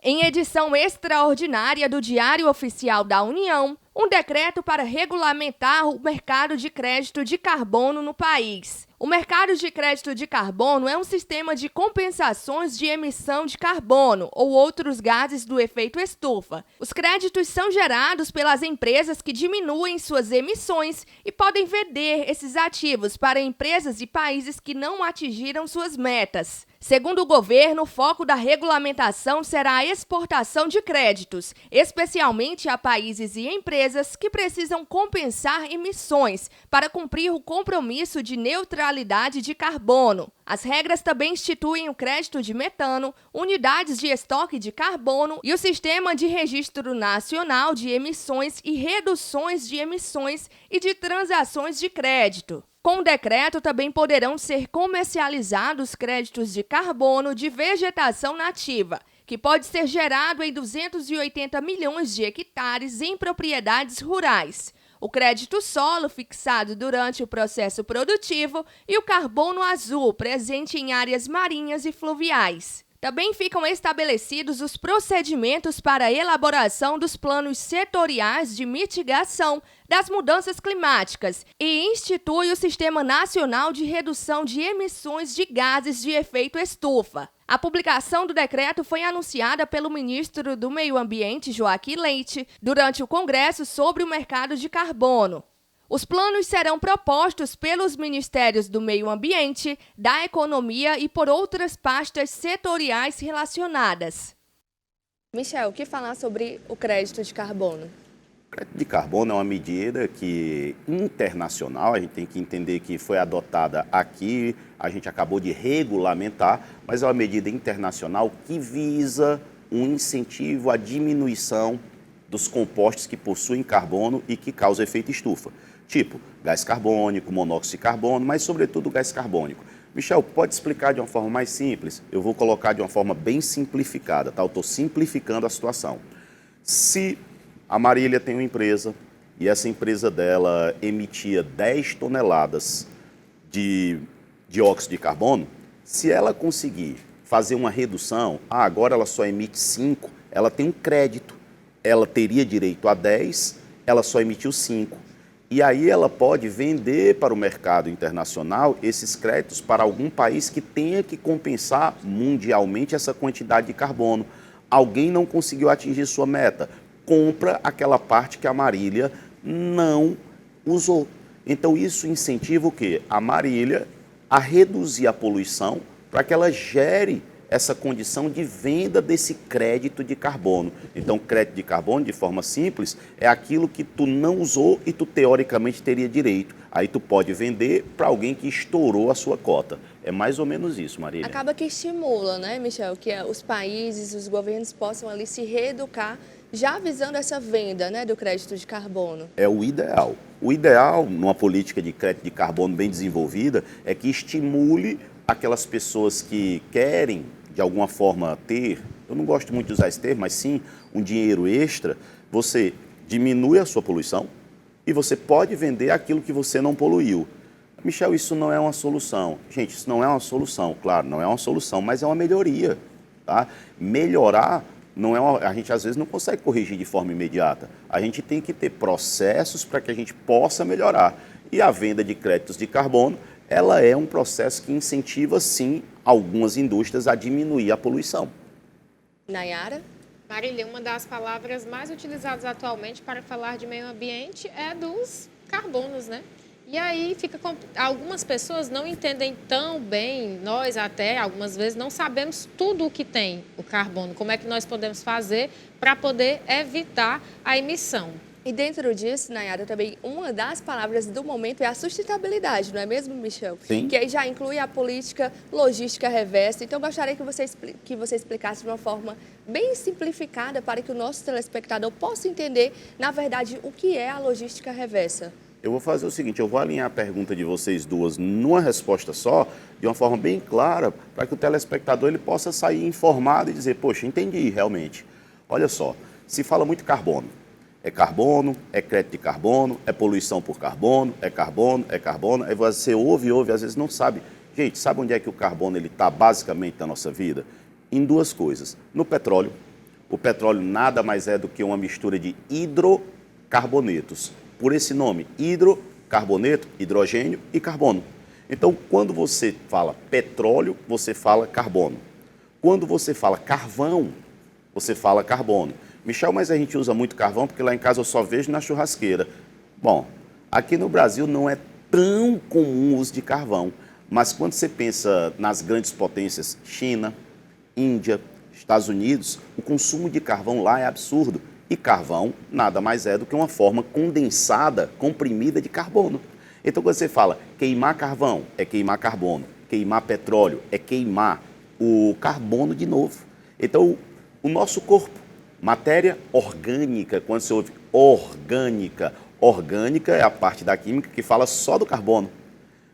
Speaker 5: Em edição extraordinária do Diário Oficial da União, um decreto para regulamentar o mercado de crédito de carbono no país. O mercado de crédito de carbono é um sistema de compensações de emissão de carbono ou outros gases do efeito estufa. Os créditos são gerados pelas empresas que diminuem suas emissões e podem vender esses ativos para empresas de países que não atingiram suas metas. Segundo o governo, o foco da regulamentação será a exportação de créditos, especialmente a países e empresas que precisam compensar emissões para cumprir o compromisso de neutralidade de carbono. As regras também instituem o crédito de metano, unidades de estoque de carbono e o Sistema de Registro Nacional de Emissões e Reduções de Emissões e de Transações de Crédito. Com o decreto, também poderão ser comercializados créditos de carbono de vegetação nativa, que pode ser gerado em 280 milhões de hectares em propriedades rurais, o crédito solo fixado durante o processo produtivo e o carbono azul presente em áreas marinhas e fluviais. Também ficam estabelecidos os procedimentos para a elaboração dos planos setoriais de mitigação das mudanças climáticas e institui o Sistema Nacional de Redução de Emissões de Gases de Efeito Estufa. A publicação do decreto foi anunciada pelo ministro do Meio Ambiente, Joaquim Leite, durante o Congresso sobre o Mercado de Carbono. Os planos serão propostos pelos Ministérios do Meio Ambiente, da Economia e por outras pastas setoriais relacionadas.
Speaker 2: Michel, o que falar sobre o crédito de carbono?
Speaker 4: O crédito de carbono é uma medida que internacional, a gente tem que entender que foi adotada aqui, a gente acabou de regulamentar, mas é uma medida internacional que visa um incentivo à diminuição dos compostos que possuem carbono e que causam efeito estufa. Tipo gás carbônico, monóxido de carbono, mas sobretudo gás carbônico. Michel, pode explicar de uma forma mais simples? Eu vou colocar de uma forma bem simplificada, tá? Eu estou simplificando a situação. Se a Marília tem uma empresa e essa empresa dela emitia 10 toneladas de dióxido de carbono, se ela conseguir fazer uma redução, agora ela só emite 5, ela tem um crédito, ela teria direito a 10, ela só emitiu 5. E aí ela pode vender para o mercado internacional esses créditos para algum país que tenha que compensar mundialmente essa quantidade de carbono. Alguém não conseguiu atingir sua meta, compra aquela parte que a Marília não usou. Então isso incentiva o quê? A Marília a reduzir a poluição para que ela gere essa condição de venda desse crédito de carbono. Então, crédito de carbono, de forma simples, é aquilo que tu não usou e tu teoricamente teria direito. Aí tu pode vender para alguém que estourou a sua cota. É mais ou menos isso, Marília.
Speaker 2: Acaba que estimula, né, Michel, que os países, os governos possam ali se reeducar, já visando essa venda, né, do crédito de carbono.
Speaker 4: É o ideal. O ideal, numa política de crédito de carbono bem desenvolvida, é que estimule aquelas pessoas que querem de alguma forma ter, eu não gosto muito de usar esse termo, mas sim um dinheiro extra, você diminui a sua poluição e você pode vender aquilo que você não poluiu. Michel, isso não é uma solução. Gente, isso não é uma solução, claro, não é uma solução, mas é uma melhoria. Tá? Melhorar, não é a gente às vezes não consegue corrigir de forma imediata. A gente tem que ter processos para que a gente possa melhorar. E a venda de créditos de carbono, ela é um processo que incentiva, sim, algumas indústrias a diminuir a poluição.
Speaker 2: Nayara?
Speaker 1: Marília, uma das palavras mais utilizadas atualmente para falar de meio ambiente é dos carbonos, né? E aí algumas pessoas não entendem tão bem, nós até algumas vezes não sabemos tudo o que tem o carbono, como é que nós podemos fazer para poder evitar a emissão.
Speaker 2: E dentro disso, Nayara, também uma das palavras do momento é a sustentabilidade, não é mesmo, Michel?
Speaker 4: Sim.
Speaker 2: Que aí já inclui a política logística reversa. Então, eu gostaria que você explicasse de uma forma bem simplificada para que o nosso telespectador possa entender, na verdade, o que é a logística reversa.
Speaker 4: Eu vou fazer o seguinte, eu vou alinhar a pergunta de vocês duas numa resposta só, de uma forma bem clara, para que o telespectador ele possa sair informado e dizer, poxa, entendi realmente. Olha só, se fala muito carbono, é crédito de carbono, é poluição por carbono, aí você ouve, às vezes não sabe. Gente, sabe onde é que o carbono está basicamente na nossa vida? Em duas coisas. No petróleo, o petróleo nada mais é do que uma mistura de hidrocarbonetos. Por esse nome, hidrocarboneto, hidrogênio e carbono. Então, quando você fala petróleo, você fala carbono. Quando você fala carvão, você fala carbono. Michel, mas a gente usa muito carvão porque lá em casa eu só vejo na churrasqueira. Bom, aqui no Brasil não é tão comum o uso de carvão. Mas quando você pensa nas grandes potências, China, Índia, Estados Unidos, o consumo de carvão lá é absurdo. E carvão nada mais é do que uma forma condensada, comprimida de carbono. Então, quando você fala queimar carvão, é queimar carbono. Queimar petróleo, é queimar o carbono de novo. Então, o nosso corpo, matéria orgânica, quando você ouve orgânica, orgânica é a parte da química que fala só do carbono.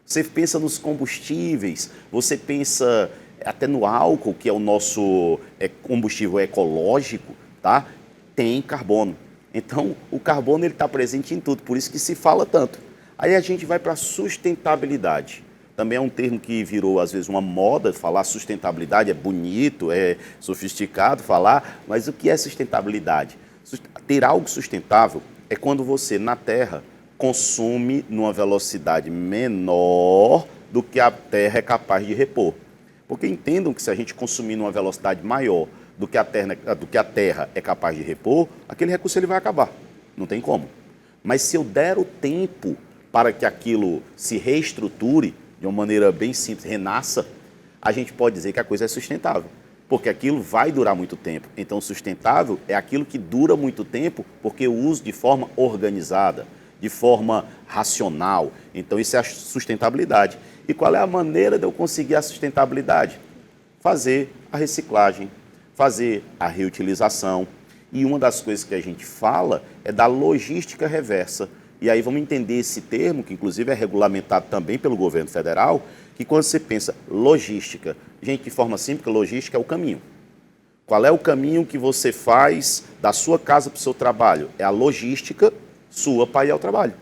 Speaker 4: Você pensa nos combustíveis, você pensa até no álcool, que é o nosso combustível ecológico, tá? Tem carbono. Então, o carbono está presente em tudo, por isso que se fala tanto. Aí a gente vai para a sustentabilidade. Também é um termo que virou, às vezes, uma moda, falar sustentabilidade é bonito, é sofisticado falar, mas o que é sustentabilidade? Ter algo sustentável é quando você, na Terra, consome numa velocidade menor do que a Terra é capaz de repor. Porque entendam que se a gente consumir numa velocidade maior do que a Terra é capaz de repor, aquele recurso ele vai acabar. Não tem como. Mas se eu der o tempo para que aquilo se reestruture, de uma maneira bem simples, renasça, a gente pode dizer que a coisa é sustentável. Porque aquilo vai durar muito tempo. Então, sustentável é aquilo que dura muito tempo porque eu uso de forma organizada, de forma racional. Então, isso é a sustentabilidade. E qual é a maneira de eu conseguir a sustentabilidade? Fazer a reciclagem, fazer a reutilização. E uma das coisas que a gente fala é da logística reversa. E aí vamos entender esse termo, que inclusive é regulamentado também pelo governo federal, que quando você pensa logística, gente, de forma simples, logística é o caminho. Qual é o caminho que você faz da sua casa para o seu trabalho? É a logística sua para ir ao trabalho.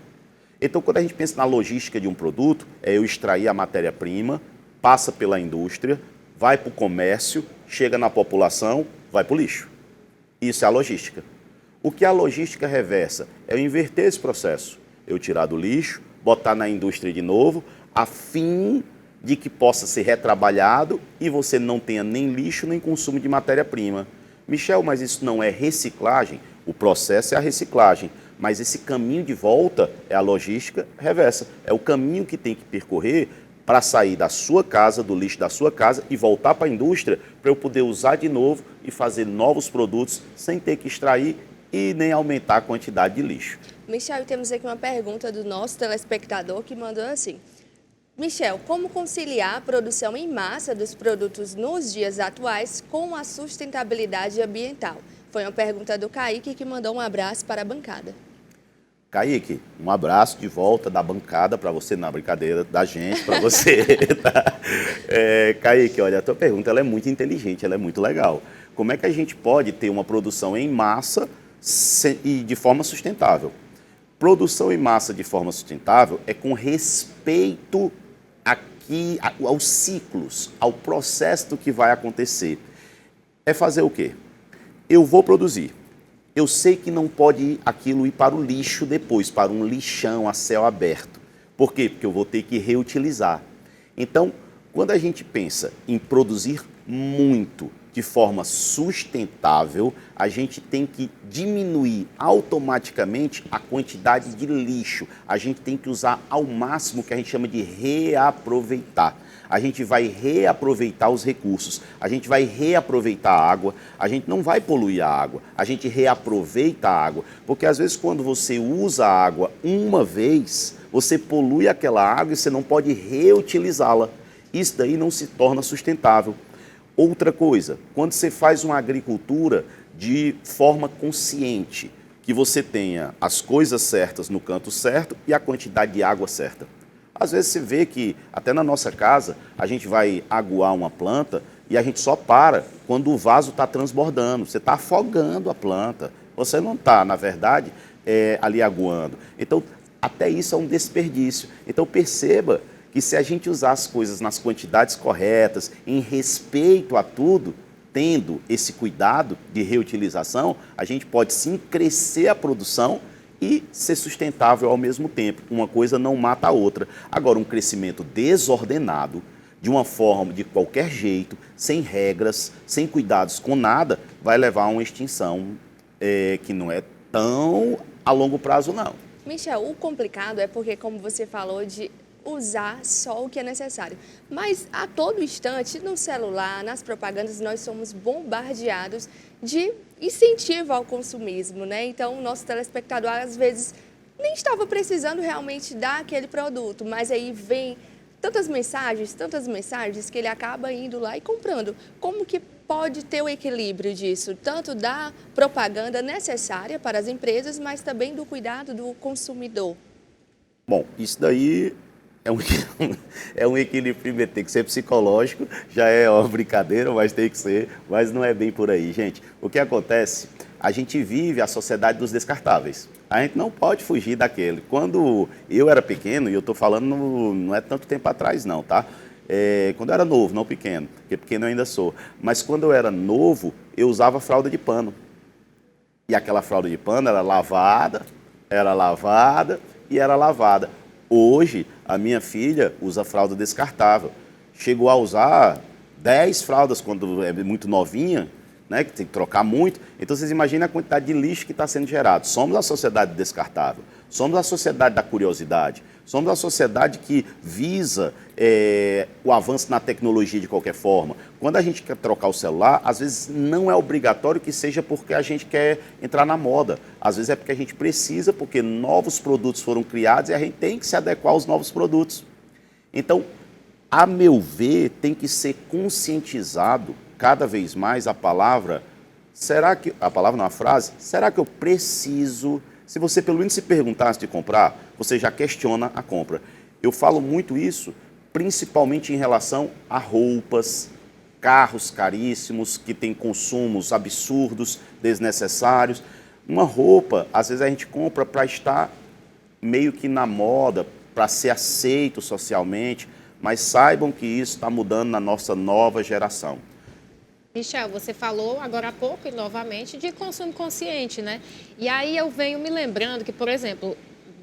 Speaker 4: Então, quando a gente pensa na logística de um produto, é eu extrair a matéria-prima, passa pela indústria, vai para o comércio, chega na população, vai para o lixo. Isso é a logística. O que é a logística reversa? É eu inverter esse processo. Eu tirar do lixo, botar na indústria de novo, a fim de que possa ser retrabalhado e você não tenha nem lixo, nem consumo de matéria-prima. Michel, mas isso não é reciclagem? O processo é a reciclagem, mas esse caminho de volta é a logística reversa. É o caminho que tem que percorrer para sair da sua casa, do lixo da sua casa e voltar para a indústria para eu poder usar de novo e fazer novos produtos sem ter que extrair e nem aumentar a quantidade de lixo.
Speaker 2: Michel, temos aqui uma pergunta do nosso telespectador que mandou assim. Michel, como conciliar a produção em massa dos produtos nos dias atuais com a sustentabilidade ambiental? Foi uma pergunta do Kaique, que mandou um abraço para a bancada.
Speaker 4: Kaique, um abraço de volta da bancada para você, na brincadeira da gente, para você. Tá? Kaique, olha, a tua pergunta ela é muito inteligente, ela é muito legal. Como é que a gente pode ter uma produção em massa e de forma sustentável? Produção em massa de forma sustentável é com respeito aqui aos ciclos, ao processo do que vai acontecer. É fazer o quê? Eu vou produzir. Eu sei que não pode aquilo ir para o lixo depois, para um lixão a céu aberto. Por quê? Porque eu vou ter que reutilizar. Então, quando a gente pensa em produzir muito de forma sustentável, a gente tem que diminuir automaticamente a quantidade de lixo. A gente tem que usar ao máximo o que a gente chama de reaproveitar. A gente vai reaproveitar os recursos, a gente vai reaproveitar a água, a gente não vai poluir a água, a gente reaproveita a água. Porque às vezes quando você usa a água uma vez, você polui aquela água e você não pode reutilizá-la. Isso daí não se torna sustentável. Outra coisa, quando você faz uma agricultura de forma consciente, que você tenha as coisas certas no canto certo e a quantidade de água certa. Às vezes você vê que, até na nossa casa, a gente vai aguar uma planta e a gente só para quando o vaso está transbordando. Você está afogando a planta. Você não está, na verdade, ali aguando. Então, até isso é um desperdício. Então, perceba que se a gente usar as coisas nas quantidades corretas, em respeito a tudo, tendo esse cuidado de reutilização, a gente pode sim crescer a produção e ser sustentável ao mesmo tempo. Uma coisa não mata a outra. Agora, um crescimento desordenado, de uma forma, de qualquer jeito, sem regras, sem cuidados com nada, vai levar a uma extinção que não é tão a longo prazo, não.
Speaker 2: Michel, o complicado é porque, como você falou, de usar só o que é necessário. Mas a todo instante, no celular, nas propagandas, nós somos bombardeados de incentivo ao consumismo, né? Então, o nosso telespectador, às vezes, nem estava precisando realmente daquele produto, mas aí vem tantas mensagens que ele acaba indo lá e comprando. Como que pode ter o equilíbrio disso, tanto da propaganda necessária para as empresas, mas também do cuidado do consumidor?
Speaker 4: Bom, isso daí é um equilíbrio, tem que ser psicológico, já é uma brincadeira, mas tem que ser, mas não é bem por aí, gente. O que acontece? A gente vive a sociedade dos descartáveis. A gente não pode fugir daquele. Quando eu era pequeno, e eu estou falando, não é tanto tempo atrás não, tá? Quando eu era novo, não pequeno, porque pequeno eu ainda sou. Mas quando eu era novo, eu usava fralda de pano. E aquela fralda de pano era lavada e era lavada. Hoje, a minha filha usa fralda descartável. Chegou a usar 10 fraldas quando é muito novinha, né, que tem que trocar muito. Então, vocês imaginem a quantidade de lixo que está sendo gerado. Somos a sociedade descartável, somos a sociedade da curiosidade, somos a sociedade que visa o avanço na tecnologia de qualquer forma. Quando a gente quer trocar o celular, às vezes não é obrigatório que seja porque a gente quer entrar na moda. Às vezes é porque a gente precisa, porque novos produtos foram criados e a gente tem que se adequar aos novos produtos. Então, a meu ver, tem que ser conscientizado cada vez mais a palavra, será que eu preciso? Se você pelo menos se perguntar antes de comprar, você já questiona a compra. Eu falo muito isso, principalmente em relação a roupas, carros caríssimos, que têm consumos absurdos, desnecessários. Uma roupa, às vezes a gente compra para estar meio que na moda, para ser aceito socialmente, mas saibam que isso está mudando na nossa nova geração.
Speaker 1: Michel, você falou agora há pouco e novamente de consumo consciente, né? E aí eu venho me lembrando que, por exemplo,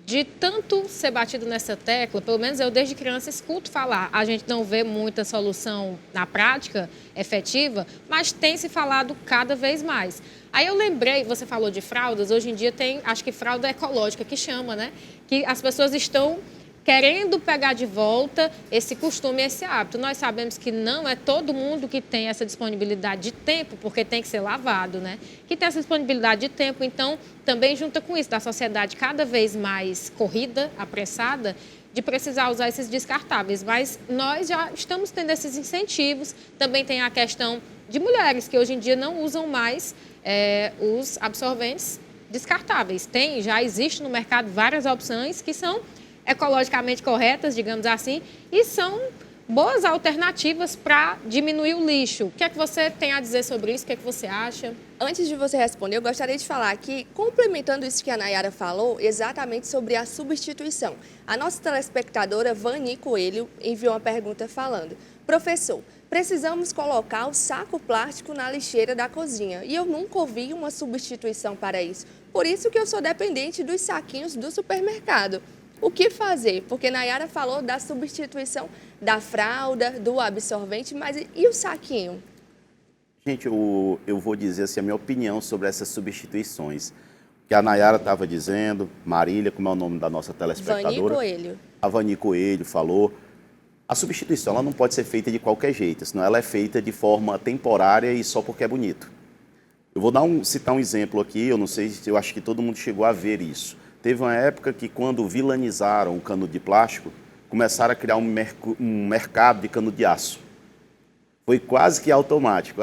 Speaker 1: de tanto ser batido nessa tecla, pelo menos eu desde criança escuto falar, a gente não vê muita solução na prática efetiva, mas tem se falado cada vez mais. Aí eu lembrei, você falou de fraldas, hoje em dia tem, acho que fralda ecológica que chama, né? Que as pessoas estão querendo pegar de volta esse costume, esse hábito. Nós sabemos que não é todo mundo que tem essa disponibilidade de tempo, porque tem que ser lavado, né? Que tem essa disponibilidade de tempo, então também junta com isso, da sociedade cada vez mais corrida, apressada, de precisar usar esses descartáveis. Mas nós já estamos tendo esses incentivos. Também tem a questão de mulheres que hoje em dia não usam mais os absorventes descartáveis. Já existe no mercado várias opções que são ecologicamente corretas, digamos assim, e são boas alternativas para diminuir o lixo. O que é que você tem a dizer sobre isso? O que é que você acha?
Speaker 2: Antes de você responder, eu gostaria de falar que, complementando isso que a Nayara falou, exatamente sobre a substituição. A nossa telespectadora, Vani Coelho, enviou uma pergunta falando: professor, precisamos colocar o saco plástico na lixeira da cozinha e eu nunca ouvi uma substituição para isso. Por isso que eu sou dependente dos saquinhos do supermercado. O que fazer? Porque Nayara falou da substituição da fralda, do absorvente, mas e o saquinho?
Speaker 4: Gente, eu vou dizer assim, a minha opinião sobre essas substituições. Que a Nayara estava dizendo, Marília, como é o nome da nossa telespectadora?
Speaker 2: Vani Coelho.
Speaker 4: A Vani Coelho falou. A substituição ela não pode ser feita de qualquer jeito, senão ela é feita de forma temporária e só porque é bonito. Eu vou citar um exemplo aqui, eu não sei, eu acho que todo mundo chegou a ver isso. Teve uma época que, quando vilanizaram o canudo de plástico, começaram a criar um mercado de canudo de aço. Foi quase que automático.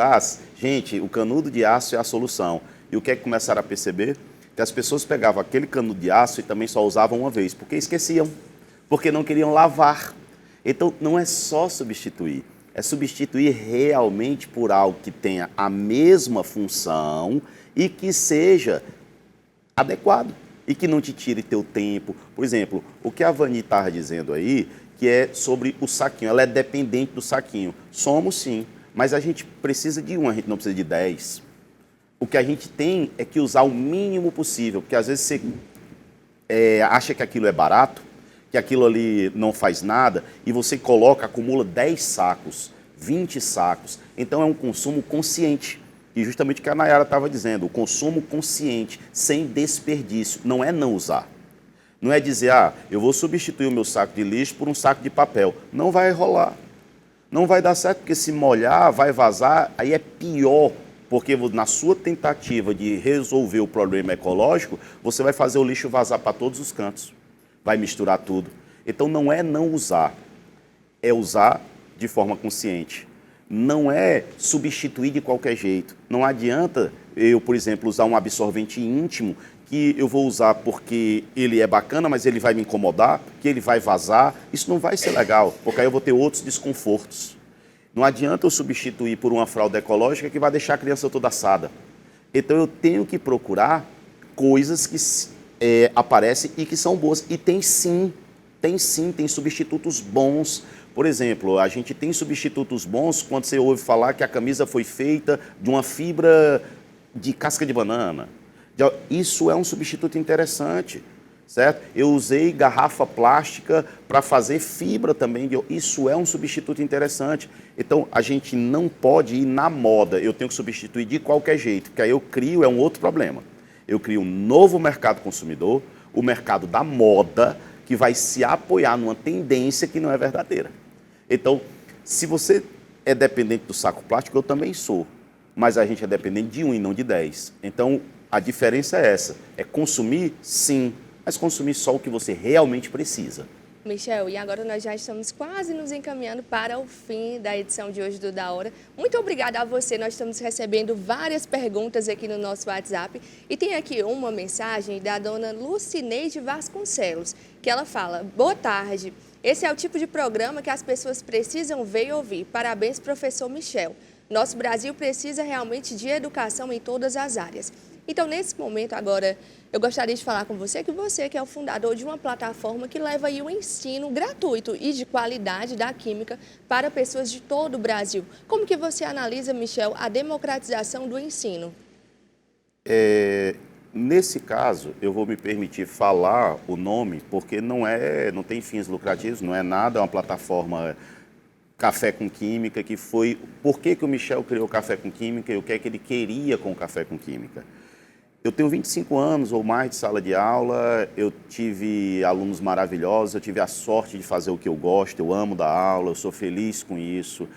Speaker 4: Gente, o canudo de aço é a solução. E o que é que começaram a perceber? Que as pessoas pegavam aquele canudo de aço e também só usavam uma vez, porque esqueciam, porque não queriam lavar. Então, não é só substituir, é substituir realmente por algo que tenha a mesma função e que seja adequado. E que não te tire teu tempo. Por exemplo, o que a Vani estava dizendo aí, que é sobre o saquinho. Ela é dependente do saquinho. Somos sim, mas a gente precisa de um, a gente não precisa de 10. O que a gente tem é que usar o mínimo possível, porque às vezes você acha que aquilo é barato, que aquilo ali não faz nada, e você acumula 10 sacos, 20 sacos. Então é um consumo consciente. E justamente o que a Nayara estava dizendo, o consumo consciente, sem desperdício, não é não usar. Não é dizer, eu vou substituir o meu saco de lixo por um saco de papel. Não vai rolar. Não vai dar certo, porque se molhar, vai vazar, aí é pior. Porque na sua tentativa de resolver o problema ecológico, você vai fazer o lixo vazar para todos os cantos. Vai misturar tudo. Então não é não usar, é usar de forma consciente. Não é substituir de qualquer jeito. Não adianta eu, por exemplo, usar um absorvente íntimo que eu vou usar porque ele é bacana, mas ele vai me incomodar, que ele vai vazar. Isso não vai ser legal, porque aí eu vou ter outros desconfortos. Não adianta eu substituir por uma fralda ecológica que vai deixar a criança toda assada. Então eu tenho que procurar coisas que aparecem e que são boas. E tem substitutos bons. Por exemplo, a gente tem substitutos bons quando você ouve falar que a camisa foi feita de uma fibra de casca de banana. Isso é um substituto interessante, certo? Eu usei garrafa plástica para fazer fibra também. Isso é um substituto interessante. Então, a gente não pode ir na moda. Eu tenho que substituir de qualquer jeito, porque aí eu crio, é um outro problema. Eu crio um novo mercado consumidor, o mercado da moda, que vai se apoiar numa tendência que não é verdadeira. Então, se você é dependente do saco plástico, eu também sou. Mas a gente é dependente de 1 e não de 10. Então, a diferença é essa. É consumir, sim, mas consumir só o que você realmente precisa.
Speaker 2: Michel, e agora nós já estamos quase nos encaminhando para o fim da edição de hoje do Da Hora. Muito obrigada a você, nós estamos recebendo várias perguntas aqui no nosso WhatsApp e tem aqui uma mensagem da dona Lucineide Vasconcelos, que ela fala: boa tarde, esse é o tipo de programa que as pessoas precisam ver e ouvir. Parabéns, professor Michel. Nosso Brasil precisa realmente de educação em todas as áreas. Então, nesse momento, agora, eu gostaria de falar com você que é o fundador de uma plataforma que leva aí o ensino gratuito e de qualidade da química para pessoas de todo o Brasil. Como que você analisa, Michel, a democratização do ensino?
Speaker 4: Nesse caso, eu vou me permitir falar o nome, porque não tem fins lucrativos, não é nada, é uma plataforma Café com Química, que foi... Por que o Michel criou Café com Química e o que é que ele queria com o Café com Química? Eu tenho 25 anos ou mais de sala de aula, eu tive alunos maravilhosos, eu tive a sorte de fazer o que eu gosto, eu amo dar aula, eu sou feliz com isso.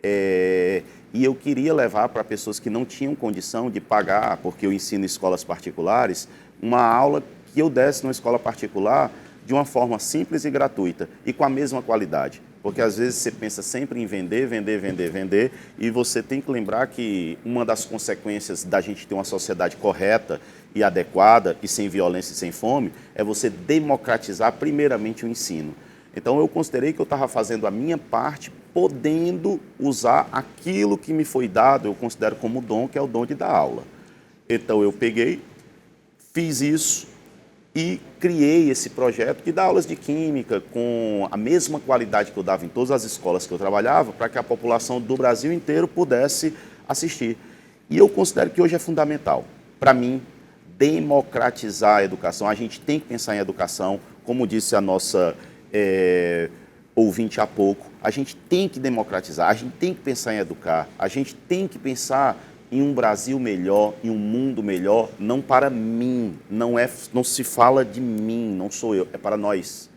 Speaker 4: E eu queria levar para pessoas que não tinham condição de pagar, porque eu ensino em escolas particulares, uma aula que eu desse numa escola particular de uma forma simples e gratuita e com a mesma qualidade. Porque às vezes você pensa sempre em vender, e você tem que lembrar que uma das consequências da gente ter uma sociedade correta e adequada e sem violência e sem fome é você democratizar primeiramente o ensino. Então eu considerei que eu estava fazendo a minha parte, podendo usar aquilo que me foi dado, eu considero como dom, que é o dom de dar aula. Então eu peguei, fiz isso, e criei esse projeto de dar aulas de química com a mesma qualidade que eu dava em todas as escolas que eu trabalhava, para que a população do Brasil inteiro pudesse assistir. E eu considero que hoje é fundamental, para mim, democratizar a educação. A gente tem que pensar em educação, como disse a nossa ouvinte há pouco, a gente tem que democratizar, a gente tem que pensar em educar, a gente tem que pensar em um Brasil melhor, em um mundo melhor, não para mim, não se fala de mim, não sou eu, é para nós.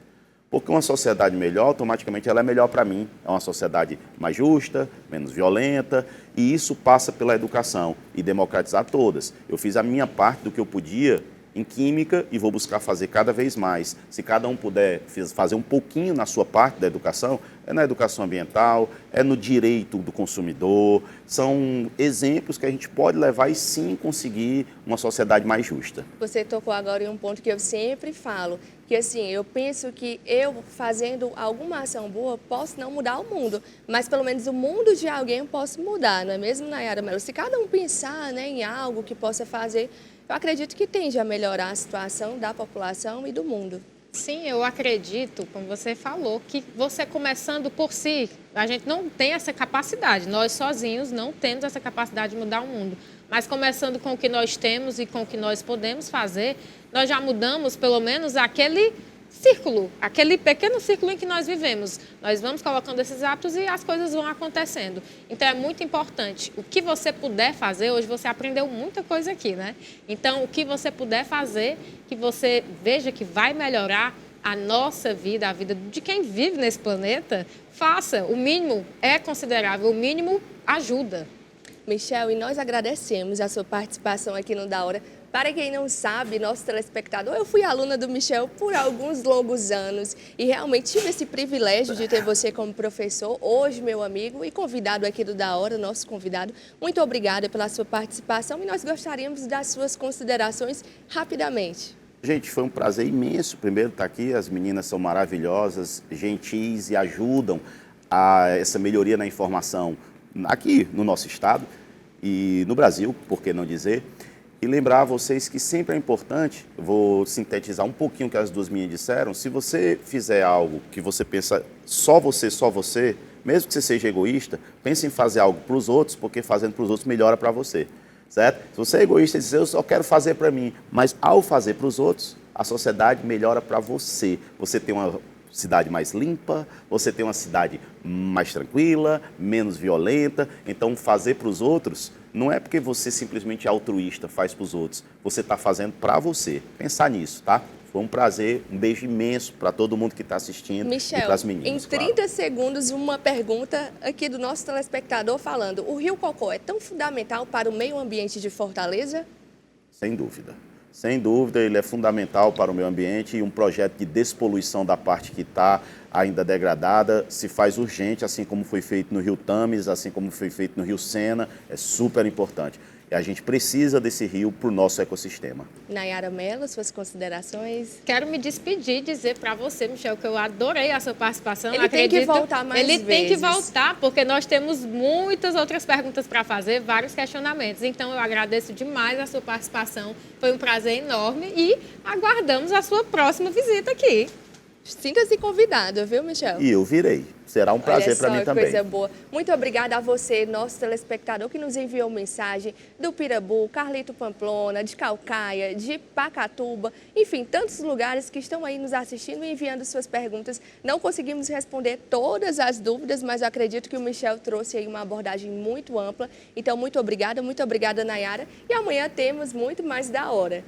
Speaker 4: Porque uma sociedade melhor, automaticamente ela é melhor para mim. É uma sociedade mais justa, menos violenta, e isso passa pela educação e democratizar todas. Eu fiz a minha parte do que eu podia em química e vou buscar fazer cada vez mais. Se cada um puder fazer um pouquinho na sua parte da educação, é na educação ambiental, é no direito do consumidor, são exemplos que a gente pode levar e sim conseguir uma sociedade mais justa.
Speaker 2: Você tocou agora em um ponto que eu sempre falo, que assim, eu penso que eu fazendo alguma ação boa posso não mudar o mundo, mas pelo menos o mundo de alguém eu posso mudar, não é mesmo, Nayara Mello? Se cada um pensar, né, em algo que possa fazer, eu acredito que tende a melhorar a situação da população e do mundo.
Speaker 1: Sim, eu acredito, como você falou, que você começando por si, a gente não tem essa capacidade, nós sozinhos não temos essa capacidade de mudar o mundo. Mas começando com o que nós temos e com o que nós podemos fazer, nós já mudamos pelo menos aquele círculo, aquele pequeno círculo em que nós vivemos. Nós vamos colocando esses hábitos e as coisas vão acontecendo. Então, é muito importante. O que você puder fazer, hoje você aprendeu muita coisa aqui, né? Então, o que você puder fazer, que você veja que vai melhorar a nossa vida, a vida de quem vive nesse planeta, faça. O mínimo é considerável, o mínimo ajuda.
Speaker 2: Michel, e nós agradecemos a sua participação aqui no Da Hora. Para quem não sabe, nosso telespectador, eu fui aluna do Michel por alguns longos anos e realmente tive esse privilégio de ter você como professor, hoje meu amigo e convidado aqui do Da Hora, nosso convidado. Muito obrigada pela sua participação e nós gostaríamos das suas considerações rapidamente.
Speaker 4: Gente, foi um prazer imenso, primeiro estar aqui, as meninas são maravilhosas, gentis e ajudam a essa melhoria na informação aqui no nosso estado e no Brasil, por que não dizer. E lembrar a vocês que sempre é importante, vou sintetizar um pouquinho o que as duas meninas disseram, se você fizer algo que você pensa só você, mesmo que você seja egoísta, pense em fazer algo para os outros, porque fazendo para os outros melhora para você, certo? Se você é egoísta e diz, eu só quero fazer para mim, mas ao fazer para os outros, a sociedade melhora para você. Você tem uma cidade mais limpa, você tem uma cidade mais tranquila, menos violenta. Então, fazer para os outros não é porque você simplesmente é altruísta, faz para os outros. Você está fazendo para você. Pensar nisso, tá? Foi um prazer, um beijo imenso para todo mundo que está assistindo
Speaker 2: Michel,
Speaker 4: e para as meninas.
Speaker 2: em 30 segundos, uma pergunta aqui do nosso telespectador falando. O Rio Cocó é tão fundamental para o meio ambiente de Fortaleza?
Speaker 4: Sem dúvida. Sem dúvida, ele é fundamental para o meio ambiente e um projeto de despoluição da parte que está ainda degradada se faz urgente, assim como foi feito no Rio Tames, assim como foi feito no Rio Sena, é super importante. E a gente precisa desse rio para o nosso ecossistema.
Speaker 2: Nayara Mello, suas considerações?
Speaker 1: Quero me despedir e dizer para você, Michel, que eu adorei a sua participação.
Speaker 2: Ele tem que voltar mais vezes.
Speaker 1: Ele tem que voltar, porque nós temos muitas outras perguntas para fazer, vários questionamentos. Então, eu agradeço demais a sua participação. Foi um prazer enorme e aguardamos a sua próxima visita aqui.
Speaker 2: Sinta-se convidado, viu, Michel?
Speaker 4: E eu virei. Será um prazer para mim
Speaker 2: Olha só,
Speaker 4: também.
Speaker 2: Coisa boa. Muito obrigada a você, nosso telespectador, que nos enviou mensagem do Pirabu, Carlito Pamplona, de Calcaia, de Pacatuba, enfim, tantos lugares que estão aí nos assistindo e enviando suas perguntas. Não conseguimos responder todas as dúvidas, mas eu acredito que o Michel trouxe aí uma abordagem muito ampla. Então, muito obrigada, Nayara. E amanhã temos muito mais Da Hora.